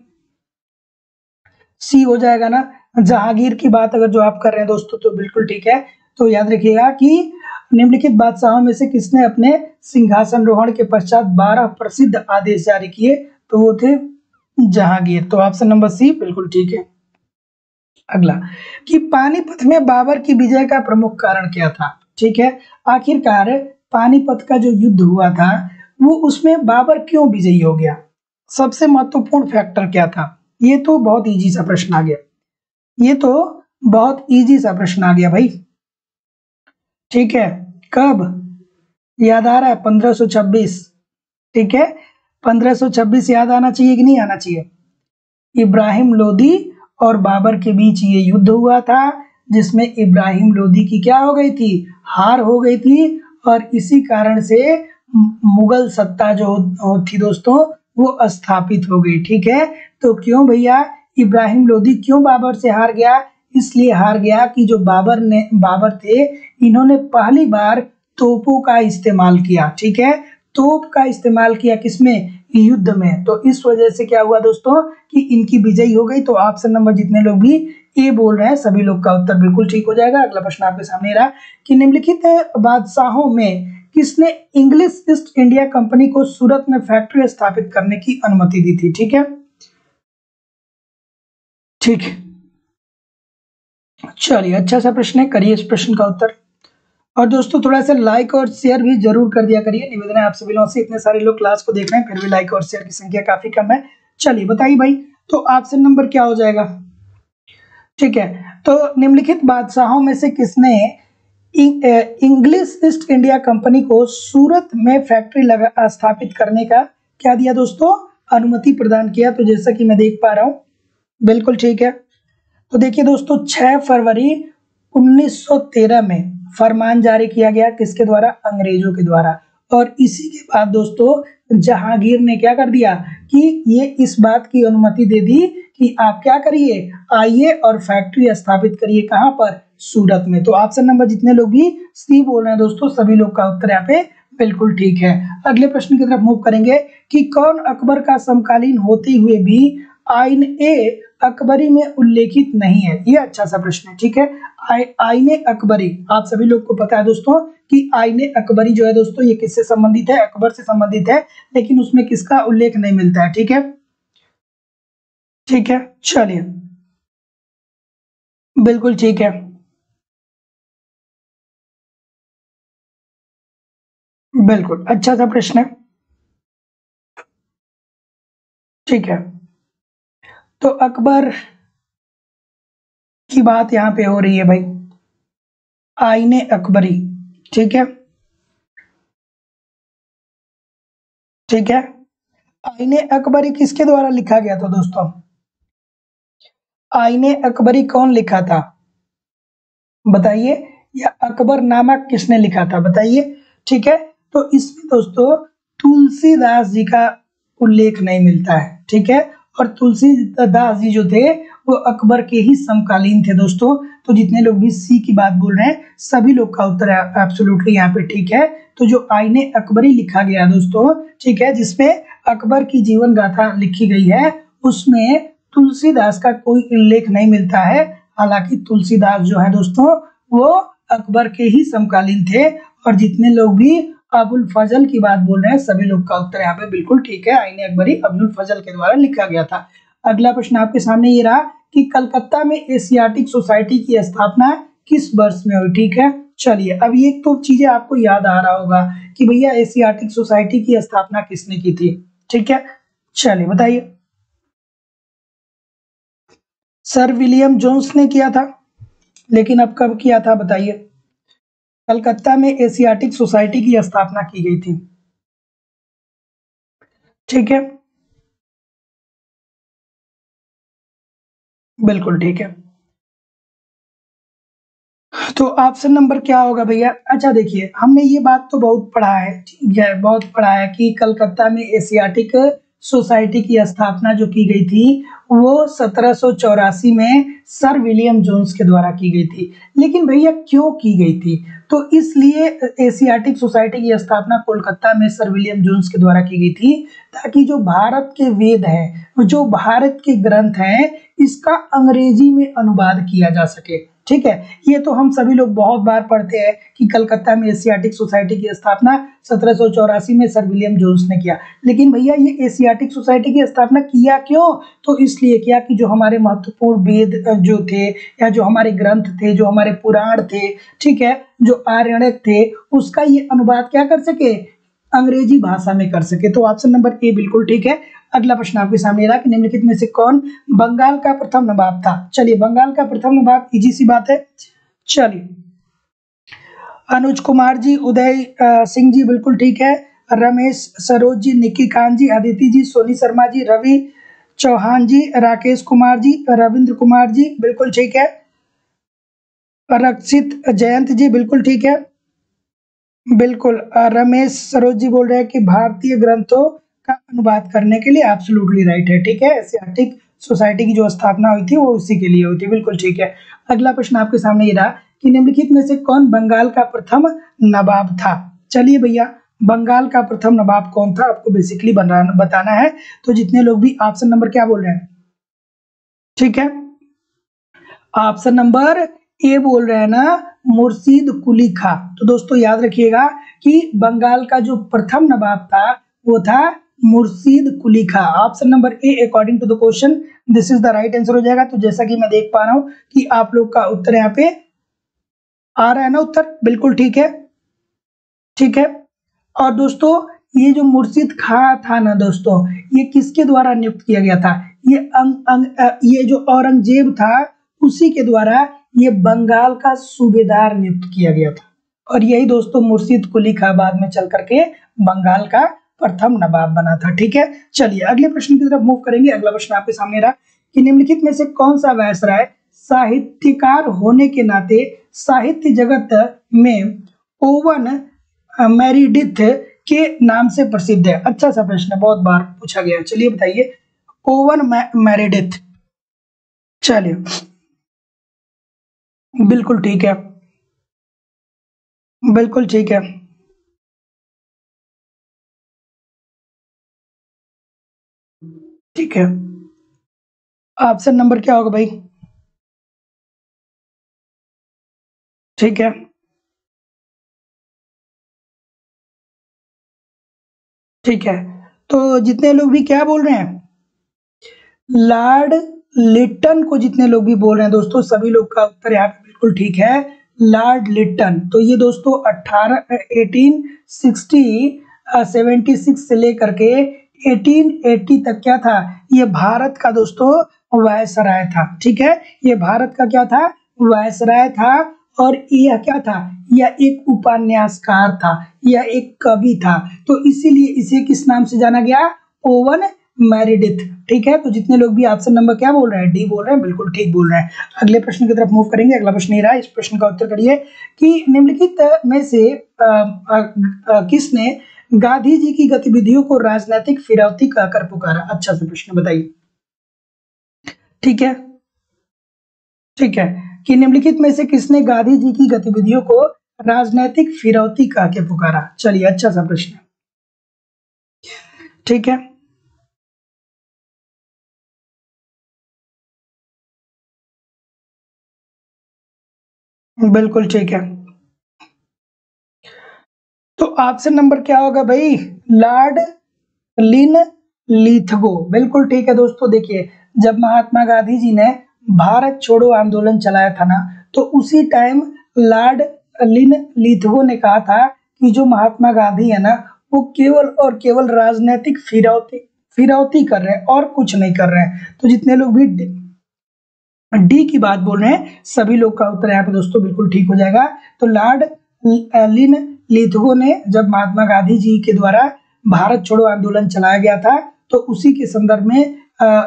सी हो जाएगा ना। जहांगीर की बात अगर जो आप कर रहे हैं दोस्तों तो बिल्कुल ठीक है। तो याद रखिएगा कि निम्नलिखित बादशाहों में से किसने अपने सिंहासन रोहड़ के पश्चात 12 प्रसिद्ध आदेश जारी किए? तो वो थे जहांगीर। तो ऑप्शन नंबर सी बिल्कुल ठीक है। अगला कि पानीपत में बाबर की विजय का प्रमुख कारण क्या था? ठीक है, आखिरकार पानीपत का जो युद्ध हुआ था वो उसमें बाबर क्यों विजयी हो गया? सबसे महत्वपूर्ण फैक्टर क्या था? ये तो बहुत इजी सा प्रश्न आ गया, ये तो बहुत इजी सा प्रश्न आ गया भाई। ठीक है, कब? याद आ रहा है? 1526। ठीक है, 1526 याद आना चाहिए कि नहीं आना चाहिए? इब्राहिम लोदी और बाबर के बीच ये युद्ध हुआ था, जिसमें इब्राहिम लोदी की क्या हो गई थी? हार हो गई थी, और इसी कारण से मुगल सत्ता जो थी दोस्तों वो स्थापित हो गई। ठीक है, तो क्यों भैया इब्राहिम लोदी क्यों बाबर से हार गया? इसलिए हार गया कि जो बाबर थे, इन्होंने पहली बार तोपों का इस्तेमाल किया। ठीक है, तोप का इस्तेमाल किया किसमें? युद्ध में। तो इस वजह से क्या हुआ दोस्तों कि इनकी विजयी हो गई। तो ऑप्शन नंबर जितने लोग भी ए बोल रहे हैं सभी लोग का उत्तर बिल्कुल ठीक हो जाएगा। अगला प्रश्न आपके सामने रहा कि निम्नलिखित बादशाहों में किसने इंग्लिश ईस्ट इंडिया कंपनी को सूरत में फैक्ट्री स्थापित करने की अनुमति दी थी? ठीक है, ठीक है, चलिए अच्छा सा प्रश्न है, करिए इस प्रश्न का उत्तर। और दोस्तों थोड़ा सा लाइक और शेयर भी जरूर कर दिया करिए, निवेदन है आप सभी लोगों से। इतने सारे लोग क्लास को देख रहे हैं फिर भी लाइक और शेयर की संख्या काफी कम है। चलिए बताइए भाई, तो ऑप्शन नंबर क्या हो जाएगा? ठीक है, तो निम्नलिखित बादशाहों में से किसने इंग्लिश ईस्ट इंडिया कंपनी को सूरत में फैक्ट्री स्थापित करने का क्या दिया दोस्तों? अनुमति प्रदान किया। तो जैसा कि मैं देख पा रहा हूं, बिल्कुल ठीक है। तो देखिए दोस्तों 6 फरवरी 1913 में फरमान जारी किया गया, किसके द्वारा? अंग्रेजों के द्वारा। और इसी के बाद दोस्तों जहांगीर ने क्या कर दिया कि ये इस बात की अनुमति दे दी कि आप क्या करिए, आइए और फैक्ट्री स्थापित करिए। कहां पर? सूरत में। तो ऑप्शन नंबर जितने लोग भी सी बोल रहे हैं दोस्तों सभी लोग का उत्तर यहाँ पे बिल्कुल ठीक है। अगले प्रश्न की तरफ मूव करेंगे कि कौन अकबर का समकालीन होते हुए भी आईन ए अकबरी में उल्लेखित नहीं है? ये अच्छा सा प्रश्न है। ठीक है, आईने अकबरी, आप सभी लोग को पता है दोस्तों कि आईने अकबरी जो है दोस्तों ये किससे संबंधित है? अकबर से संबंधित है, लेकिन उसमें किसका उल्लेख नहीं मिलता है। ठीक है, ठीक है, चलिए बिल्कुल ठीक है, बिल्कुल अच्छा सा प्रश्न है। ठीक है, तो अकबर की बात यहाँ पे हो रही है भाई, आईने अकबरी। ठीक है, ठीक है, आईने अकबरी किसके द्वारा लिखा गया था दोस्तों? आईने अकबरी कौन लिखा था बताइए, या अकबरनामा किसने लिखा था बताइए? ठीक है, तो इसमें दोस्तों तुलसीदास जी का उल्लेख नहीं मिलता है। ठीक है, और तुलसीदास जी जो थे वो अकबर के ही समकालीन थे दोस्तों। तो जितने लोग भी सी की बात बोल रहे हैं सभी लोग का उत्तर एब्सोल्युटली यहाँ पे ठीक है। तो जो आईने अकबरी लिखा गया दोस्तों, ठीक है, जिसमें अकबर की जीवन गाथा लिखी गई है, उसमें तुलसीदास का कोई उल्लेख नहीं मिलता है। हालांकि तुलसीदास जो है दोस्तों वो अकबर के ही समकालीन थे। और जितने लोग भी अबुल फजल की बात बोल रहे हैं सभी लोग का उत्तर यहाँ पे बिल्कुल ठीक है, आईने अकबरी अबुल फजल के द्वारा लिखा गया था। अगला प्रश्न आपके सामने ये रहा कि कलकत्ता में एशियाटिक सोसाइटी की स्थापना किस वर्ष में हुई? ठीक है, चलिए अब ये तो चीजें आपको याद आ रहा होगा कि भैया एशियाटिक सोसाइटी की स्थापना किसने की थी। ठीक है, चलिए बताइए। सर विलियम जोन्स ने किया था, लेकिन अब कब किया था बताइए? कलकत्ता में एशियाटिक सोसाइटी की स्थापना की गई थी। ठीक है, बिल्कुल ठीक है। तो ऑप्शन नंबर क्या होगा भैया? अच्छा देखिए, हमने ये बात तो बहुत पढ़ा है, ठीक है, बहुत पढ़ा है कि कलकत्ता में एशियाटिक सोसाइटी की स्थापना जो की गई थी वो 1784 में सर विलियम जोन्स के द्वारा की गई थी। लेकिन भैया क्यों की गई थी? तो इसलिए एशियाटिक सोसाइटी की स्थापना कोलकाता में सर विलियम जोन्स के द्वारा की गई थी ताकि जो भारत के वेद हैं, जो भारत के ग्रंथ हैं, इसका अंग्रेजी में अनुवाद किया जा सके। ठीक है, ये तो हम सभी लोग बहुत बार पढ़ते हैं कि कलकत्ता में एशियाटिक सोसाइटी की स्थापना 1784 में सर विलियम जोन्स ने किया। लेकिन भैया ये एशियाटिक सोसाइटी की स्थापना किया क्यों? तो इसलिए किया कि जो हमारे महत्वपूर्ण वेद जो थे या जो हमारे ग्रंथ थे, जो हमारे पुराण थे, ठीक है, जो आर्यणक थे, उसका ये अनुवाद क्या कर सके? अंग्रेजी भाषा में कर सके। तो ऑप्शन नंबर ए बिल्कुल ठीक है। अगला प्रश्न आपके सामने रहा कि निम्नलिखित में से कौन बंगाल का प्रथम नवाब था? चलिए बंगाल का प्रथम नवाब इजी सी बात है। चलिए अनुज कुमार जी, उदय सिंह जी बिल्कुल ठीक है। रमेश सरोज जी, निक्की खान जी, अदिति जी, सोनी शर्मा जी, रवि चौहान जी, राकेश कुमार जी, रविंद्र कुमार जी, बिल्कुल ठीक है। रक्षित जयंत जी, बिल्कुल ठीक है। बिल्कुल रमेश सरोज जी बोल रहे हैं कि भारतीय ग्रंथों का अनुवाद करने के लिए, एब्सोल्युटली राइट है, ठीक है। एशियाटिक सोसाइटी की जो स्थापना हुई थी वो उसी के लिए हुई थी, बिल्कुल ठीक है। अगला प्रश्न आपके सामने ये रहा कि निम्नलिखित में से कौन बंगाल का प्रथम नवाब था। चलिए भैया, बंगाल का प्रथम नवाब कौन था आपको बेसिकली बताना है। तो जितने लोग भी ऑप्शन नंबर क्या बोल रहे हैं, ठीक है, ऑप्शन नंबर ए बोल रहे हैं ना, मुर्शीद कुली खां। तो दोस्तों याद रखिएगा कि बंगाल का जो प्रथम नवाब था वो था Murshid Quli Khan. Option number A according to the question this is the right answer हो जाएगा। तो जैसा कि मैं देख पा रहा हूं कि आप लोग का उत्तर यहाँ पे आ रहा है ना, उत्तर बिल्कुल ठीक है, ठीक है। और दोस्तों ये जो मुर्शीद खां था ना दोस्तों, ये किसके द्वारा नियुक्त किया गया था, ये जो औरंगजेब था उसी के द्वारा ये बंगाल का सूबेदार नियुक्त किया गया था। और यही दोस्तों मुर्शीद कुली खां बाद में चल करके बंगाल का प्रथम नवाब बना था, ठीक है। चलिए अगले प्रश्न की तरफ मूव करेंगे। अगला प्रश्न आपके सामने रहा कि निम्नलिखित में से कौन सा वायसराय साहित्यकार होने के नाते साहित्य जगत में ओवन मेरिडिथ के नाम से प्रसिद्ध है। अच्छा सा प्रश्न है, बहुत बार पूछा गया है। चलिए बताइए, ओवन मेरिडिथ। चलिए बिल्कुल ठीक है, बिल्कुल ठीक है, ठीक है। ऑप्शन नंबर क्या होगा भाई, ठीक है, ठीक है। तो जितने लोग भी क्या बोल रहे हैं, लॉर्ड लिट्टन को जितने लोग भी बोल रहे हैं दोस्तों, सभी लोग का उत्तर यहाँ पे बिल्कुल ठीक है, लॉर्ड लिट्टन। तो ये दोस्तों 1876 से लेकर के 1880 तक क्या था, ये भारत का दोस्तों वायसराय था, ठीक है। ये भारत का क्या था, वायसराय था। और यह क्या था, यह एक उपन्यासकार था, यह एक कवि था। तो इसीलिए इसे किस नाम से जाना गया, ओवन मेरिडिथ, ठीक है। तो जितने लोग भी ऑप्शन नंबर क्या बोल रहे हैं, डी बोल रहे हैं, बिल्कुल ठीक बोल रहे हैं। अगले प्रश्न की तरफ मूव करेंगे। अगला प्रश्न ये रहा, इस प्रश्न का उत्तर करिए कि निम्नलिखित में से किसने गांधी जी की गतिविधियों को राजनीतिक फिरौती कहकर पुकारा। अच्छा सा प्रश्न बताइए, ठीक है, ठीक है, कि निम्नलिखित में से किसने गांधी जी की गतिविधियों को राजनीतिक फिरौती कह के पुकारा। चलिए अच्छा सा प्रश्न, ठीक है, बिल्कुल ठीक है। तो ऑप्शन नंबर क्या होगा भाई, लॉर्ड लिन लिथगो, बिल्कुल ठीक है दोस्तों। देखिए जब महात्मा गांधी जी ने भारत छोड़ो आंदोलन चलाया था ना, तो उसी टाइम लॉर्ड लिन लिथगो ने कहा था कि जो महात्मा गांधी है ना, वो केवल और केवल राजनीतिक फिरौती फिरौती कर रहे हैं और कुछ नहीं कर रहे हैं। तो जितने लोग भी डी की बात बोल रहे हैं, सभी लोग का उत्तर यहाँ पे दोस्तों बिल्कुल ठीक हो जाएगा। तो लॉर्ड लिन लिथगो ने जब महात्मा गांधी जी के द्वारा भारत छोड़ो आंदोलन चलाया गया था, तो उसी के संदर्भ में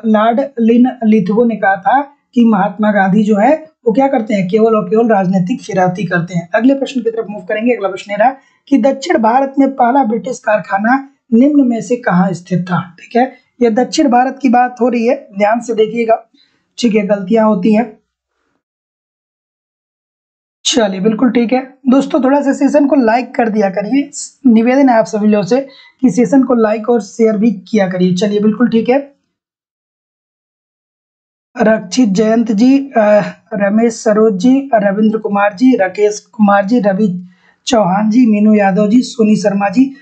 लॉर्ड लिन लिथगो ने कहा था कि महात्मा गांधी जो है वो क्या करते हैं, केवल और केवल राजनीतिक फिरौती करते हैं। अगले प्रश्न की तरफ मूव करेंगे। अगला प्रश्न रहा कि दक्षिण भारत में पहला ब्रिटिश कारखाना निम्न में से कहाँ स्थित था, ठीक है। यह दक्षिण भारत की बात हो रही है, ध्यान से देखिएगा, ठीक है, गलतियां होती हैं। चलिए बिल्कुल ठीक है दोस्तों, थोड़ा सा सेशन को लाइक कर दिया करिए, निवेदन है आप सभी लोगों से कि सेशन को लाइक और शेयर भी किया करिए। चलिए बिल्कुल ठीक है। रक्षित जयंत जी, रमेश सरोज जी, रविंद्र कुमार जी, राकेश कुमार जी, रवि चौहान जी, मीनू यादव जी, सोनी शर्मा जी।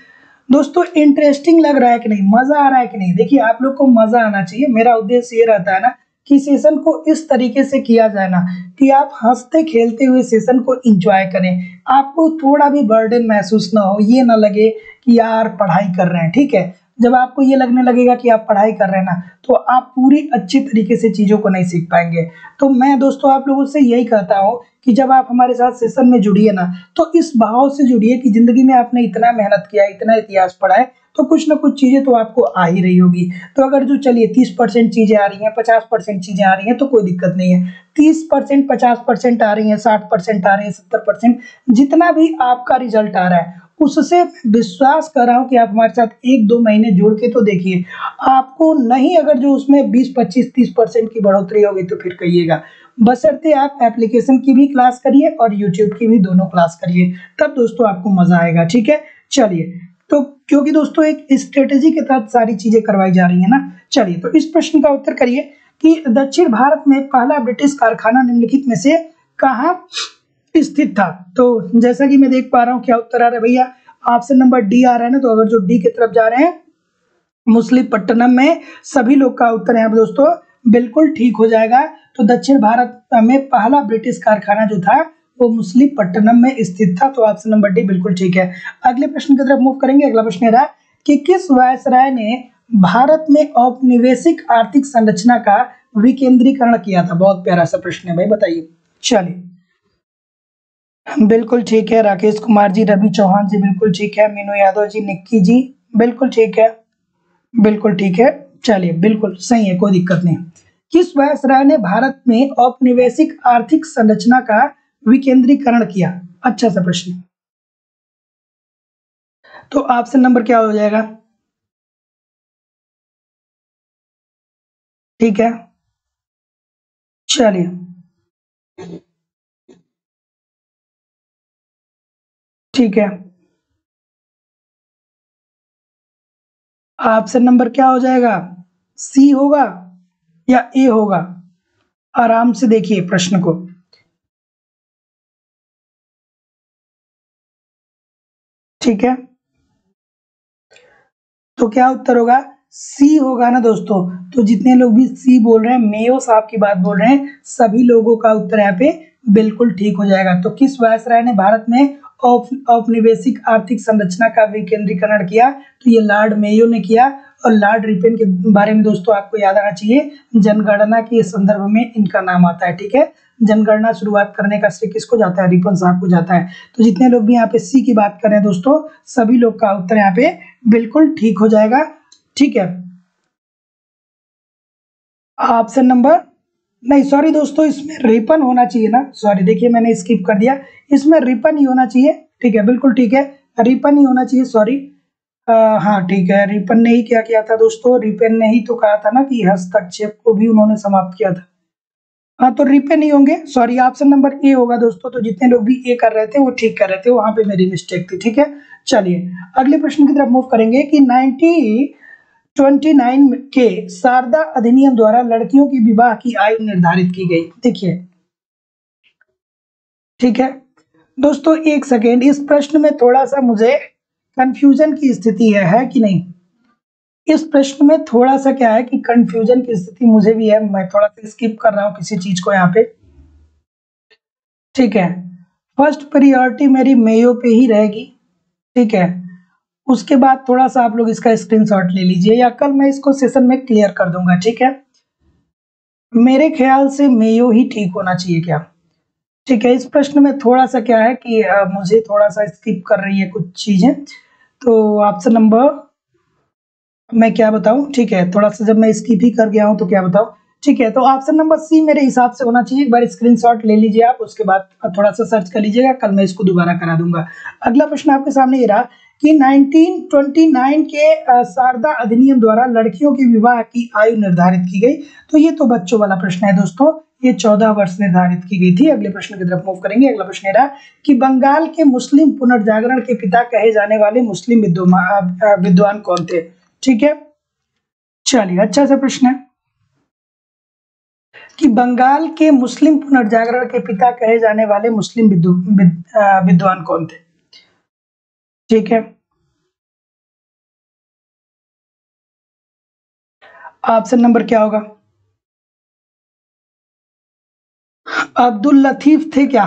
दोस्तों इंटरेस्टिंग लग रहा है कि नहीं, मजा आ रहा है कि नहीं। देखिए आप लोग को मजा आना चाहिए, मेरा उद्देश्य ये रहता है ना कि सेशन को इस तरीके से किया जाए ना कि आप हंसते खेलते हुए सेशन को एंजॉय करें, आपको थोड़ा भी बर्डन महसूस ना हो, ये ना लगे कि यार पढ़ाई कर रहे हैं, ठीक है। जब आपको ये लगने लगेगा कि आप पढ़ाई कर रहे हैं ना, तो आप पूरी अच्छी तरीके से चीज़ों को नहीं सीख पाएंगे। तो मैं दोस्तों आप लोगों से यही कहता हूँ कि जब आप हमारे साथ सेशन में जुड़िए ना, तो इस भाव से जुड़िए कि ज़िंदगी में आपने इतना मेहनत किया, इतना इतिहास पढ़ा है, तो कुछ ना कुछ चीज़ें तो आपको आ ही रही होगी। तो अगर जो चलिए 30% चीज़ें आ रही हैं, 50% चीज़ें आ रही हैं, तो कोई दिक्कत नहीं है। 30%, 50% आ रही हैं, 60% आ रही हैं, 70%, जितना भी आपका रिजल्ट आ रहा है, उससे विश्वास कर रहा हूँ कि आप हमारे साथ 1-2 महीने जुड़ के तो देखिए, आपको नहीं अगर जो उसमें 20, 25, 30% की बढ़ोतरी होगी तो फिर कहिएगा। बशर्ते आप एप्लीकेशन की भी क्लास करिए और यूट्यूब की भी, दोनों क्लास करिए, तब दोस्तों आपको मजा आएगा। ठीक है, चलिए। तो क्योंकि दोस्तों एक स्ट्रेटेजी के तहत सारी चीजें करवाई जा रही है ना, चलिए तो इस प्रश्न का उत्तर करिए कि दक्षिण भारत में पहला ब्रिटिश कारखाना निम्नलिखित में से कहाँ स्थित था। तो जैसा कि मैं देख पा रहा हूँ, क्या उत्तर आ रहा है भैया, ऑप्शन नंबर डी आ रहा है ना। तो अगर जो डी की तरफ जा रहे हैं, मुसलीपट्टनम में, सभी लोग का उत्तर यहाँ पे दोस्तों बिल्कुल ठीक हो जाएगा। तो दक्षिण भारत में पहला ब्रिटिश कारखाना जो था वो मुसलीपट्टनम में स्थित था। तो ऑप्शन नंबर डी बिल्कुल ठीक है। अगले प्रश्न की तरफ मूव करेंगे। अगला प्रश्न है कि किस वायसराय ने भारत में औपनिवेशिक आर्थिक संरचना का विकेंद्रीकरण किया था। बहुत प्यारा सा प्रश्न है भाई, बताइए। चलिए, बिल्कुल ठीक है। राकेश कुमार जी, रवि चौहान जी बिल्कुल ठीक है। मीनू यादव जी, निक्की जी बिल्कुल ठीक है, बिल्कुल ठीक है। चलिए, बिल्कुल सही है, कोई दिक्कत नहीं। किस वायसराय ने भारत में औपनिवेशिक आर्थिक संरचना का विकेंद्रीकरण किया। अच्छा सा प्रश्न। तो ऑप्शन नंबर क्या हो जाएगा। ठीक है, चलिए, ठीक है। ऑप्शन नंबर क्या हो जाएगा, सी होगा या ए होगा। आराम से देखिए प्रश्न को। ठीक है, तो क्या उत्तर होगा, सी होगा ना दोस्तों। तो जितने लोग भी सी बोल रहे हैं, मेयो साहब की बात बोल रहे हैं, सभी लोगों का उत्तर यहाँ पे बिल्कुल ठीक हो जाएगा। तो किस वायसराय ने भारत में औपनिवेशिक आर्थिक संरचना का विकेंद्रीकरण किया। तो ये लॉर्ड मेयो ने किया। और लॉर्ड रिपन के बारे में दोस्तों आपको याद आना चाहिए, जनगणना के संदर्भ में इनका नाम आता है। ठीक है, जनगणना शुरुआत करने का श्रेय किसको जाता है, रिपन साहब को जाता है। तो जितने लोग भी यहाँ पे सी की बात कर रहे हैं दोस्तों, सभी लोग का उत्तर यहाँ पे बिल्कुल ठीक हो जाएगा। ठीक है, ऑप्शन नंबर, नहीं सॉरी दोस्तों, इसमें रिपन होना चाहिए ना। सॉरी, देखिए मैंने स्किप कर दिया, इसमें रिपन ही होना चाहिए। ठीक है, बिल्कुल ठीक है, रिपन ही होना चाहिए। सॉरी, हाँ ठीक है, रिपन ने ही क्या किया था दोस्तों, रिपन ने ही तो कहा था ना कि हस्तक्षेप को भी उन्होंने समाप्त किया था। हाँ, तो रिपे नहीं होंगे, सॉरी, ऑप्शन नंबर ए होगा दोस्तों। तो जितने लोग भी ए कर रहे थे वो ठीक कर रहे थे, वहां पे मेरी मिस्टेक थी। ठीक है, चलिए अगले प्रश्न की तरफ मूव करेंगे कि 1929 के शारदा अधिनियम द्वारा लड़कियों की विवाह की आयु निर्धारित की गई। देखिए, ठीक है दोस्तों, एक सेकेंड, इस प्रश्न में थोड़ा सा मुझे कंफ्यूजन की स्थिति है कि नहीं। इस प्रश्न में थोड़ा सा क्या है कि कंफ्यूजन की स्थिति मुझे भी है, मैं थोड़ा सा स्किप कर रहा हूँ किसी चीज को यहाँ पे। ठीक है, फर्स्ट प्रायोरिटी मेरी मेयो पे ही रहेगी। ठीक है, उसके बाद थोड़ा सा आप लोग इसका स्क्रीनशॉट ले लीजिए, या कल मैं इसको सेशन में क्लियर कर दूंगा। ठीक है, मेरे ख्याल से मेयो ही ठीक होना चाहिए क्या। ठीक है, इस प्रश्न में थोड़ा सा क्या है कि मुझे थोड़ा सा स्किप कर रही है कुछ चीजें। तो ऑप्शन नंबर मैं क्या बताऊं, ठीक है, थोड़ा सा जब मैं स्किप ही कर गया हूं तो क्या बताऊं। ठीक है, तो ऑप्शन नंबर सी मेरे हिसाब से होना चाहिए। एक बार स्क्रीनशॉट ले लीजिए आप, उसके बाद थोड़ा सा सर्च कर लीजिएगा, कल मैं इसको दोबारा करा दूंगा। अगला प्रश्न आपके सामने ये रहा कि 1929 के शारदा अधिनियम द्वारा लड़कियों के विवाह की आयु निर्धारित की गई। तो ये तो बच्चों वाला प्रश्न है दोस्तों, ये 14 वर्ष निर्धारित की गई थी। अगले प्रश्न की तरफ मूव करेंगे। अगला प्रश्न ये रहा कि बंगाल के मुस्लिम पुनर्जागरण के पिता कहे जाने वाले मुस्लिम विद्वान कौन थे। ठीक है, चलिए, अच्छा सा प्रश्न है कि बंगाल के मुस्लिम पुनर्जागरण के पिता कहे जाने वाले मुस्लिम विद्वान कौन थे। ठीक है, ऑप्शन नंबर क्या होगा, अब्दुल लतीफ थे क्या।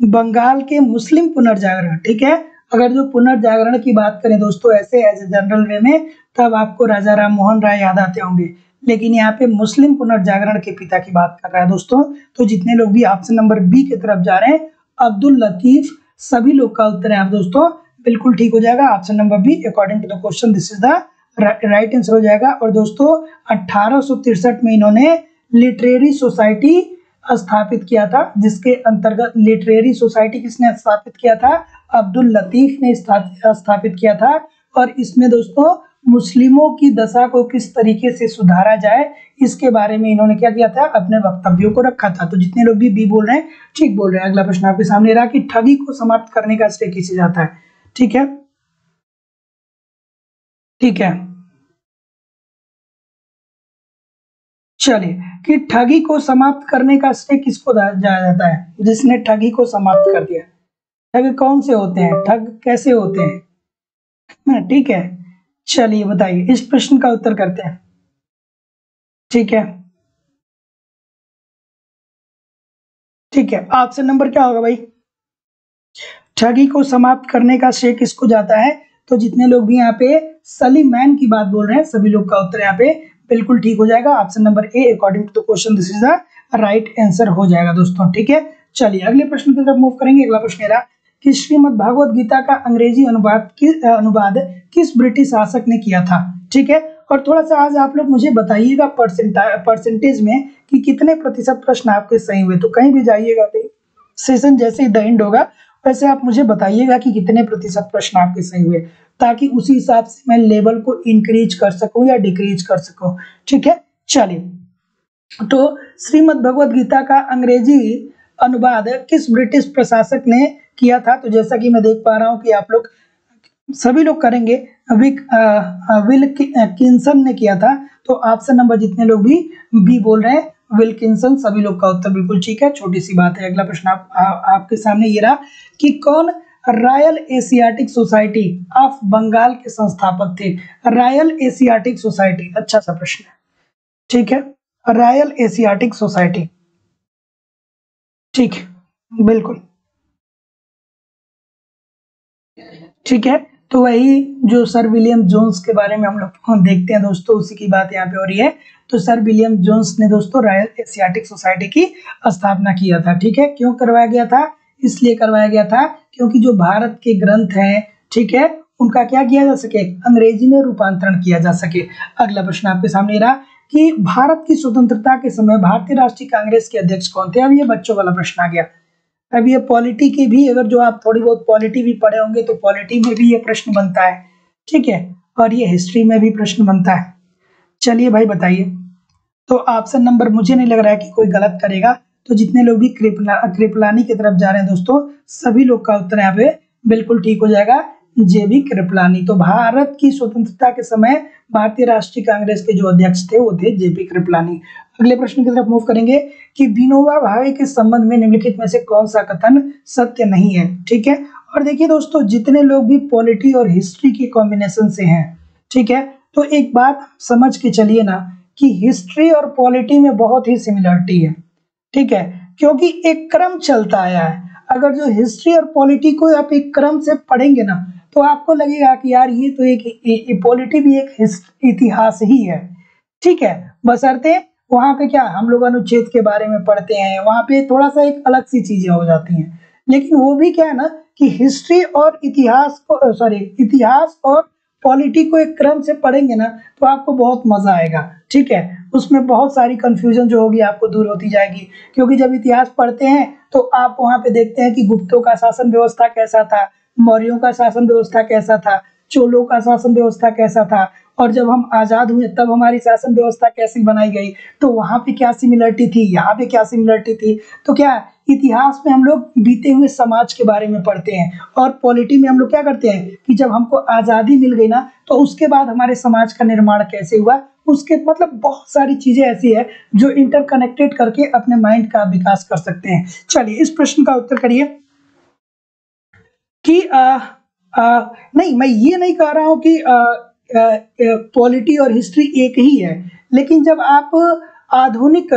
बंगाल के मुस्लिम पुनर्जागरण, ठीक है, अगर जो पुनर्जागरण की बात करें दोस्तों ऐसे एज ए जनरल वे में, तब आपको राजा राम मोहन राय याद आते होंगे, लेकिन यहाँ पे मुस्लिम पुनर्जागरण के पिता की बात कर रहा है दोस्तों। तो जितने लोग भी ऑप्शन नंबर बी की तरफ जा रहे हैं, अब्दुल लतीफ, सभी लोग का उत्तर है आप दोस्तों बिल्कुल ठीक हो जाएगा। Option number B according to the question this is the right answer हो जाएगा। और दोस्तों 1863 में इन्होंने लिटरेरी सोसाइटी स्थापित किया था, जिसके अंतर्गत लिटरेरी सोसाइटी किसने स्थापित किया था? अब्दुल लतीफ ने स्थापित किया था। और इसमें दोस्तों मुस्लिमों की दशा को किस तरीके से सुधारा जाए इसके बारे में इन्होंने क्या किया था? अपने वक्तव्यों को रखा था। तो जितने लोग भी बी बोल रहे हैं ठीक बोल रहे हैं। अगला प्रश्न आपके सामने रहा कि ठगी को समाप्त करने का श्रेय किसे जाता है? ठीक है, ठीक है, चलिए कि ठगी को समाप्त करने का श्रेय किसको जाया जाता है? जिसने ठगी को समाप्त कर दिया। ठग कौन से होते हैं, ठग कैसे होते हैं? ठीक है, चलिए बताइए, इस प्रश्न का उत्तर करते हैं। ठीक है, ठीक है, ऑप्शन नंबर क्या होगा भाई? ठगी को समाप्त करने का श्रेय किसको जाता है? तो जितने लोग भी यहाँ पे सलीमैन की बात बोल रहे हैं सभी लोग का उत्तर यहाँ पे बिल्कुल ठीक हो जाएगा। Option number A according to the question this is the right answer हो जाएगा दोस्तों। ठीक है, चलिए अगले प्रश्न की तरफ मूव करेंगे। अगला प्रश्न रहा कि श्रीमद् भागवत गीता का अंग्रेजी अनुवाद किस ब्रिटिश शासक ने किया था? ठीक है, और थोड़ा सा आज आप लोग मुझे बताइएगा परसेंटेज में कि कितने प्रतिशत प्रश्न आपके सही हुए। तो कहीं भी जाइएगा, सेशन जैसे ही द एंड होगा वैसे आप मुझे बताइएगा कि कितने प्रतिशत प्रश्न आपके सही हुए, ताकि उसी हिसाब से मैं लेवल को इंक्रीज कर सकूं या डिक्रीज कर सकूं। ठीक है, चलिए, तो श्रीमद् भगवत गीता का अंग्रेजी अनुवाद किस ब्रिटिश प्रशासक ने किया था? तो जैसा कि मैं देख पा रहा हूं कि आप लोग सभी लोग करेंगे, विल्किंसन ने किया था। तो ऑप्शन नंबर जितने लोग भी बी बोल रहे हैं विल्किंसन, सभी लोग का उत्तर बिल्कुल ठीक है, छोटी सी बात है। अगला प्रश्न आपके सामने ये रहा कि कौन Royal Asiatic Society of Bengal के संस्थापक थे? रॉयल एशियाटिक सोसाइटी, अच्छा सा प्रश्न है। ठीक है, रॉयल एशियाटिक सोसाइटी, ठीक, बिल्कुल ठीक है। तो वही जो सर विलियम जोन्स के बारे में हम लोग देखते हैं दोस्तों, उसी की बात यहाँ पे हो रही है। तो सर विलियम जोन्स ने दोस्तों रॉयल एशियाटिक सोसाइटी की स्थापना किया था। ठीक है, क्यों करवाया गया था? इसलिए करवाया गया था क्योंकि जो भारत के ग्रंथ हैं, ठीक है, उनका क्या किया जा सके? अंग्रेजी में रूपांतरण किया जा सके। अगला प्रश्न आपके सामने रहा कि भारत की स्वतंत्रता के समय भारतीय राष्ट्रीय कांग्रेस के अध्यक्ष कौन थे? अब ये बच्चों वाला प्रश्न आ गया। अब ये पॉलिटी की भी, अगर जो आप थोड़ी बहुत पॉलिटी भी पढ़े होंगे तो पॉलिटी में भी ये प्रश्न बनता है। ठीक है, और ये हिस्ट्री में भी प्रश्न बनता है। चलिए भाई बताइए। तो ऑप्शन नंबर मुझे नहीं लग रहा है कि कोई गलत करेगा। तो जितने लोग भी कृपलानी की तरफ जा रहे हैं दोस्तों, सभी लोग का उत्तर यहाँ पे बिल्कुल ठीक हो जाएगा, जेबी कृपलानी। तो भारत की स्वतंत्रता के समय भारतीय राष्ट्रीय कांग्रेस के जो अध्यक्ष थे वो थे जेपी कृपलानी। अगले प्रश्न की तरफ मूव करेंगे कि विनोबा भावे के संबंध में निम्नलिखित में से कौन सा कथन सत्य नहीं है? ठीक है, और देखिए दोस्तों, जितने लोग भी पॉलिटी और हिस्ट्री के कॉम्बिनेशन से हैं, ठीक है, तो एक बात समझ के चलिए ना कि हिस्ट्री और पॉलिटी में बहुत ही सिमिलरिटी है। ठीक है, क्योंकि एक क्रम चलता आया है। अगर जो हिस्ट्री और पॉलिटी को आप एक क्रम से पढ़ेंगे ना तो आपको लगेगा कि यार ये तो एक पॉलिटी भी एक इतिहास ही है। ठीक है, बशर्ते वहां पे क्या हम लोग अनुच्छेद के बारे में पढ़ते हैं, वहां पे थोड़ा सा एक अलग सी चीजें हो जाती हैं, लेकिन वो भी क्या है ना कि हिस्ट्री और इतिहास और पॉलिटी को एक क्रम से पढ़ेंगे ना तो आपको बहुत मजा आएगा। ठीक है, उसमें बहुत सारी कंफ्यूजन जो होगी आपको दूर होती जाएगी, क्योंकि जब इतिहास पढ़ते हैं तो आप वहां पे देखते हैं कि गुप्तों का शासन व्यवस्था कैसा था, मौर्यों का शासन व्यवस्था कैसा था, चोलों का शासन व्यवस्था कैसा था, और जब हम आजाद हुए तब हमारी शासन व्यवस्था कैसी बनाई गई, तो वहां पे क्या सिमिलरिटी थी, यहाँ पे क्या सिमिलरिटी थी। तो क्या इतिहास में हम लोग बीते हुए समाज के बारे में पढ़ते हैं, और पॉलिटी में हम लोग क्या करते हैं कि जब हमको आजादी मिल गई ना तो उसके बाद हमारे समाज का निर्माण कैसे हुआ, उसके मतलब बहुत सारी चीजें ऐसी है जो इंटरकनेक्टेड करके अपने माइंड का विकास कर सकते हैं। चलिए इस प्रश्न का उत्तर करिए कि नहीं, मैं ये नहीं कह रहा हूं कि पॉलिटी और हिस्ट्री एक ही है, लेकिन जब आप आधुनिक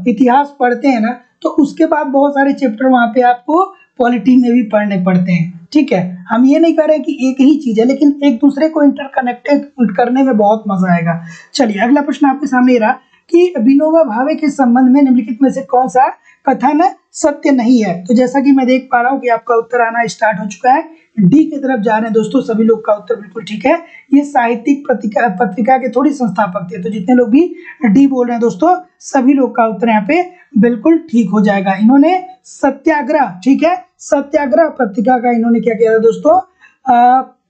इतिहास पढ़ते हैं ना तो उसके बाद बहुत सारे चैप्टर वहां पे आपको पॉलिटी में भी पढ़ने पड़ते हैं। ठीक है, हम ये नहीं कह रहे कि एक ही चीज है, लेकिन एक दूसरे को इंटरकनेक्टेड करने में बहुत मजा आएगा। चलिए अगला प्रश्न आपके सामने रहा कि विनोबा भावे के संबंध में निम्नलिखित में से कौन सा कथन सत्य नहीं है। तो जैसा कि मैं देख पा रहा हूँ कि आपका उत्तर आना स्टार्ट हो चुका है, डी की तरफ जा रहे हैं दोस्तों, सभी लोग का उत्तर बिल्कुल ठीक है। ये साहित्यिक पत्रिका के थोड़ी संस्थापक थे, तो जितने लोग भी डी बोल रहे हैं दोस्तों, सभी लोग का उत्तर यहाँ पे बिल्कुल ठीक हो जाएगा। इन्होंने सत्याग्रह, ठीक है, सत्याग्रह पत्रिका का इन्होंने क्या किया था दोस्तों,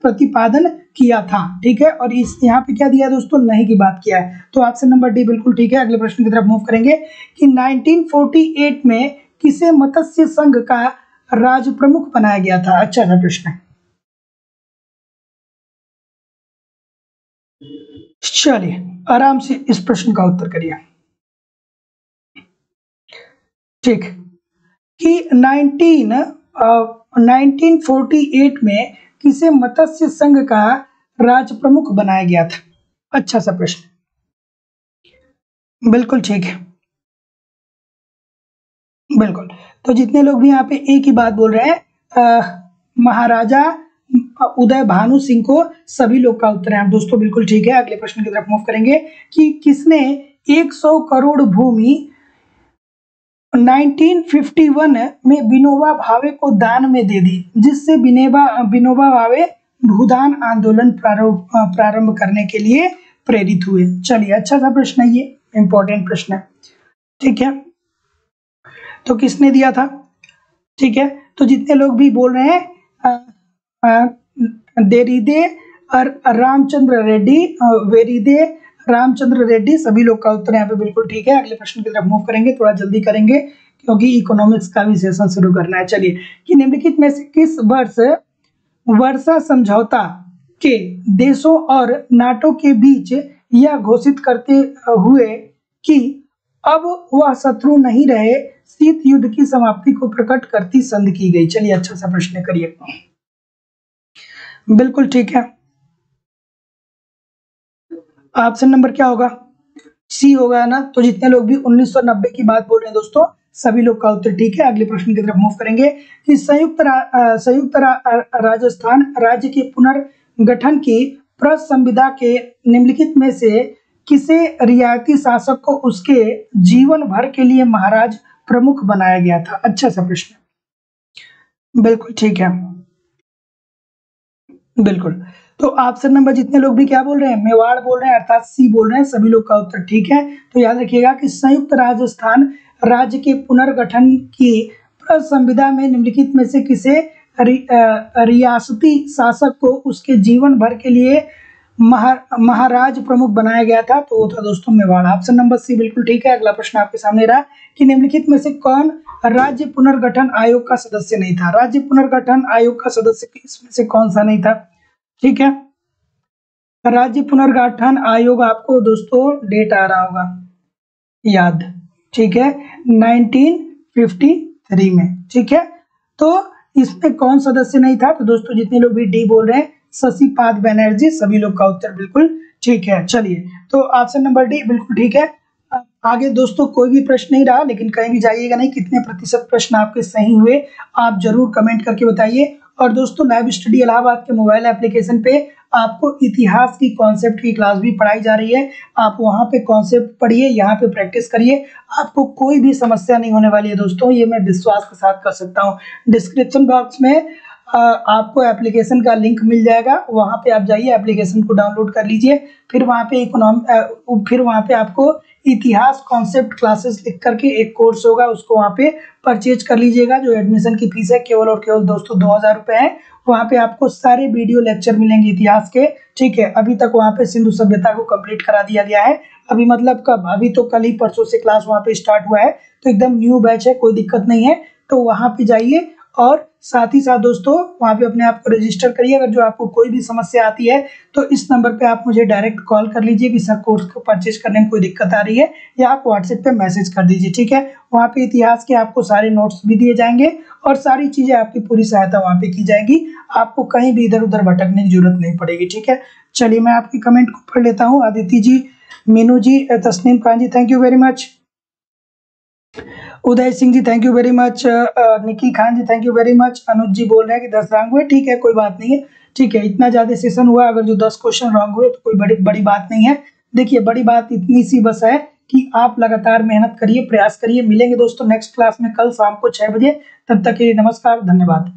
प्रतिपादन किया था। ठीक है, और इस यहाँ पे क्या दिया दोस्तों, नहीं की बात किया है, तो ऑप्शन नंबर डी बिल्कुल ठीक है। अगले प्रश्न की तरफ मूव करेंगे कि 1948 में किसे मत्स्य संघ का राज प्रमुख बनाया गया था। अच्छा सा प्रश्न है। चलिए आराम से इस प्रश्न का उत्तर करिए। ठीक, कि 1948 में किसे मत्स्य संघ का राज प्रमुख बनाया गया था। अच्छा सा प्रश्न, बिल्कुल ठीक है, बिल्कुल। तो जितने लोग भी यहाँ पे एक ही बात बोल रहे हैं, महाराजा उदय भानु सिंह को सभी लोग का उत्तर है दोस्तों बिल्कुल ठीक है। अगले प्रश्न की तरफ मूव करेंगे कि किसने 100 करोड़ भूमि 1951 में विनोबा भावे को दान में दे दी, जिससे विनोबा भावे भूदान आंदोलन प्रारंभ करने के लिए प्रेरित हुए। चलिए अच्छा सा प्रश्न है, ये इंपॉर्टेंट प्रश्न है। ठीक है, तो किसने दिया था। ठीक है, तो जितने लोग भी बोल रहे हैं देरीदे रामचंद्र रेड्डी, वेरीदे रामचंद्र रेड्डी, सभी लोग का उत्तर यहाँ पे बिल्कुल ठीक है। अगले प्रश्न की तरफ मूव करेंगे, थोड़ा जल्दी करेंगे क्योंकि इकोनॉमिक्स का भी सेशन शुरू करना है। चलिए, कि निम्नलिखित में से किस वर्ष वर्षा समझौता के देशों और नाटो के बीच यह घोषित करते हुए कि अब वह शत्रु नहीं रहे, शीत युद्ध की समाप्ति को प्रकट करती संधि की गई। चलिए अच्छा सा प्रश्न करिए, बिल्कुल ठीक है। ऑप्शन नंबर क्या होगा, सी होगा ना। तो जितने लोग भी 1990 की बात बोल रहे हैं दोस्तों, सभी लोग का उत्तर ठीक है। अगले प्रश्न की तरफ मूव करेंगे कि संयुक्त राजस्थान राज्य के पुनर्गठन की प्रसंविदा के निम्नलिखित में से किसे रियायती शासक को उसके जीवन भर के लिए महाराज प्रमुख बनाया गया था। अच्छा सा प्रश्न, बिल्कुल ठीक है, बिल्कुल। तो ऑप्शन नंबर जितने लोग भी क्या बोल रहे हैं, मेवाड़ बोल रहे हैं, अर्थात सी बोल रहे हैं, सभी लोग का उत्तर ठीक है। तो याद रखिएगा कि संयुक्त राजस्थान राज्य के पुनर्गठन की संविधा में निम्नलिखित में से किसे रियासती शासक को उसके जीवन भर के लिए महाराज प्रमुख बनाया गया था, तो वो था दोस्तों मेवाड़। ऑप्शन नंबर सी बिल्कुल ठीक है। अगला प्रश्न आपके सामने रहा कि निम्नलिखित में से कौन राज्य पुनर्गठन आयोग का सदस्य नहीं था। राज्य पुनर्गठन आयोग का सदस्य इसमें से कौन सा नहीं था। ठीक है, राज्य पुनर्गठन आयोग आपको दोस्तों डेट आ रहा होगा याद, ठीक है, 1953 में। ठीक है, तो इसमें कौन सदस्य नहीं था, तो दोस्तों जितने लोग भी डी बोल रहे हैं, शशिपाद बनर्जी, सभी लोग का उत्तर बिल्कुल ठीक है। चलिए, तो ऑप्शन नंबर डी बिल्कुल ठीक है। आगे दोस्तों कोई भी प्रश्न नहीं रहा, लेकिन कहीं भी जाइएगा नहीं, कितने प्रतिशत प्रश्न आपके सही हुए आप जरूर कमेंट करके बताइए। और दोस्तों लाइव स्टडी इलाहाबाद के मोबाइल एप्लीकेशन पे आपको इतिहास की कॉन्सेप्ट की क्लास भी पढ़ाई जा रही है, आप वहां पे कॉन्सेप्ट पढ़िए, यहाँ पे प्रैक्टिस करिए, आपको कोई भी समस्या नहीं होने वाली है दोस्तों, ये मैं विश्वास के साथ कर सकता हूँ। डिस्क्रिप्शन बॉक्स में आपको एप्लीकेशन का लिंक मिल जाएगा, वहां पे आप जाइए, एप्लीकेशन को डाउनलोड कर लीजिए, फिर वहां पे आपको इतिहास कॉन्सेप्ट क्लासेस लिख करके एक कोर्स होगा, उसको वहां पे परचेज कर लीजिएगा। जो एडमिशन की फीस है केवल और केवल दोस्तों 2000 रुपए है। वहां पे आपको सारे वीडियो लेक्चर मिलेंगे इतिहास के। ठीक है, अभी तक वहां पे सिंधु सभ्यता को कंप्लीट करा दिया गया है। अभी मतलब कब, अभी तो कल ही परसों से क्लास वहां पे स्टार्ट हुआ है, तो एकदम न्यू बैच है, कोई दिक्कत नहीं है। तो वहां पे जाइए और साथ ही साथ दोस्तों वहां पे अपने आप को रजिस्टर करिए। अगर जो आपको कोई भी समस्या आती है तो इस नंबर पे आप मुझे डायरेक्ट कॉल कर लीजिए कि सर कोर्स को परचेज करने में कोई दिक्कत आ रही है, या आप व्हाट्सएप पे मैसेज कर दीजिए। ठीक है, वहाँ पे इतिहास के आपको सारे नोट्स भी दिए जाएंगे और सारी चीजें आपकी पूरी सहायता वहाँ पे की जाएगी, आपको कहीं भी इधर उधर भटकने की जरूरत नहीं पड़ेगी। ठीक है, चलिए मैं आपकी कमेंट को पढ़ लेता हूँ। Aditya ji, Meenu ji, Tasneem Khan ji, thank you very much. Uday Singh ji thank you very much, Nikki Khan ji thank you very much, Anuj ji बोल रहे हैं कि 10 रॉन्ग हुए, ठीक है कोई बात नहीं है, ठीक है इतना ज़्यादा सेशन हुआ, अगर जो 10 क्वेश्चन रॉन्ग हुए तो कोई बड़ी बड़ी बात नहीं है। देखिए बड़ी बात इतनी सी बस है कि आप लगातार मेहनत करिए, प्रयास करिए। मिलेंगे दोस्तों नेक्स्ट क्लास में कल शाम को 6 बजे, तब तक के लिए नमस्कार, धन्यवाद।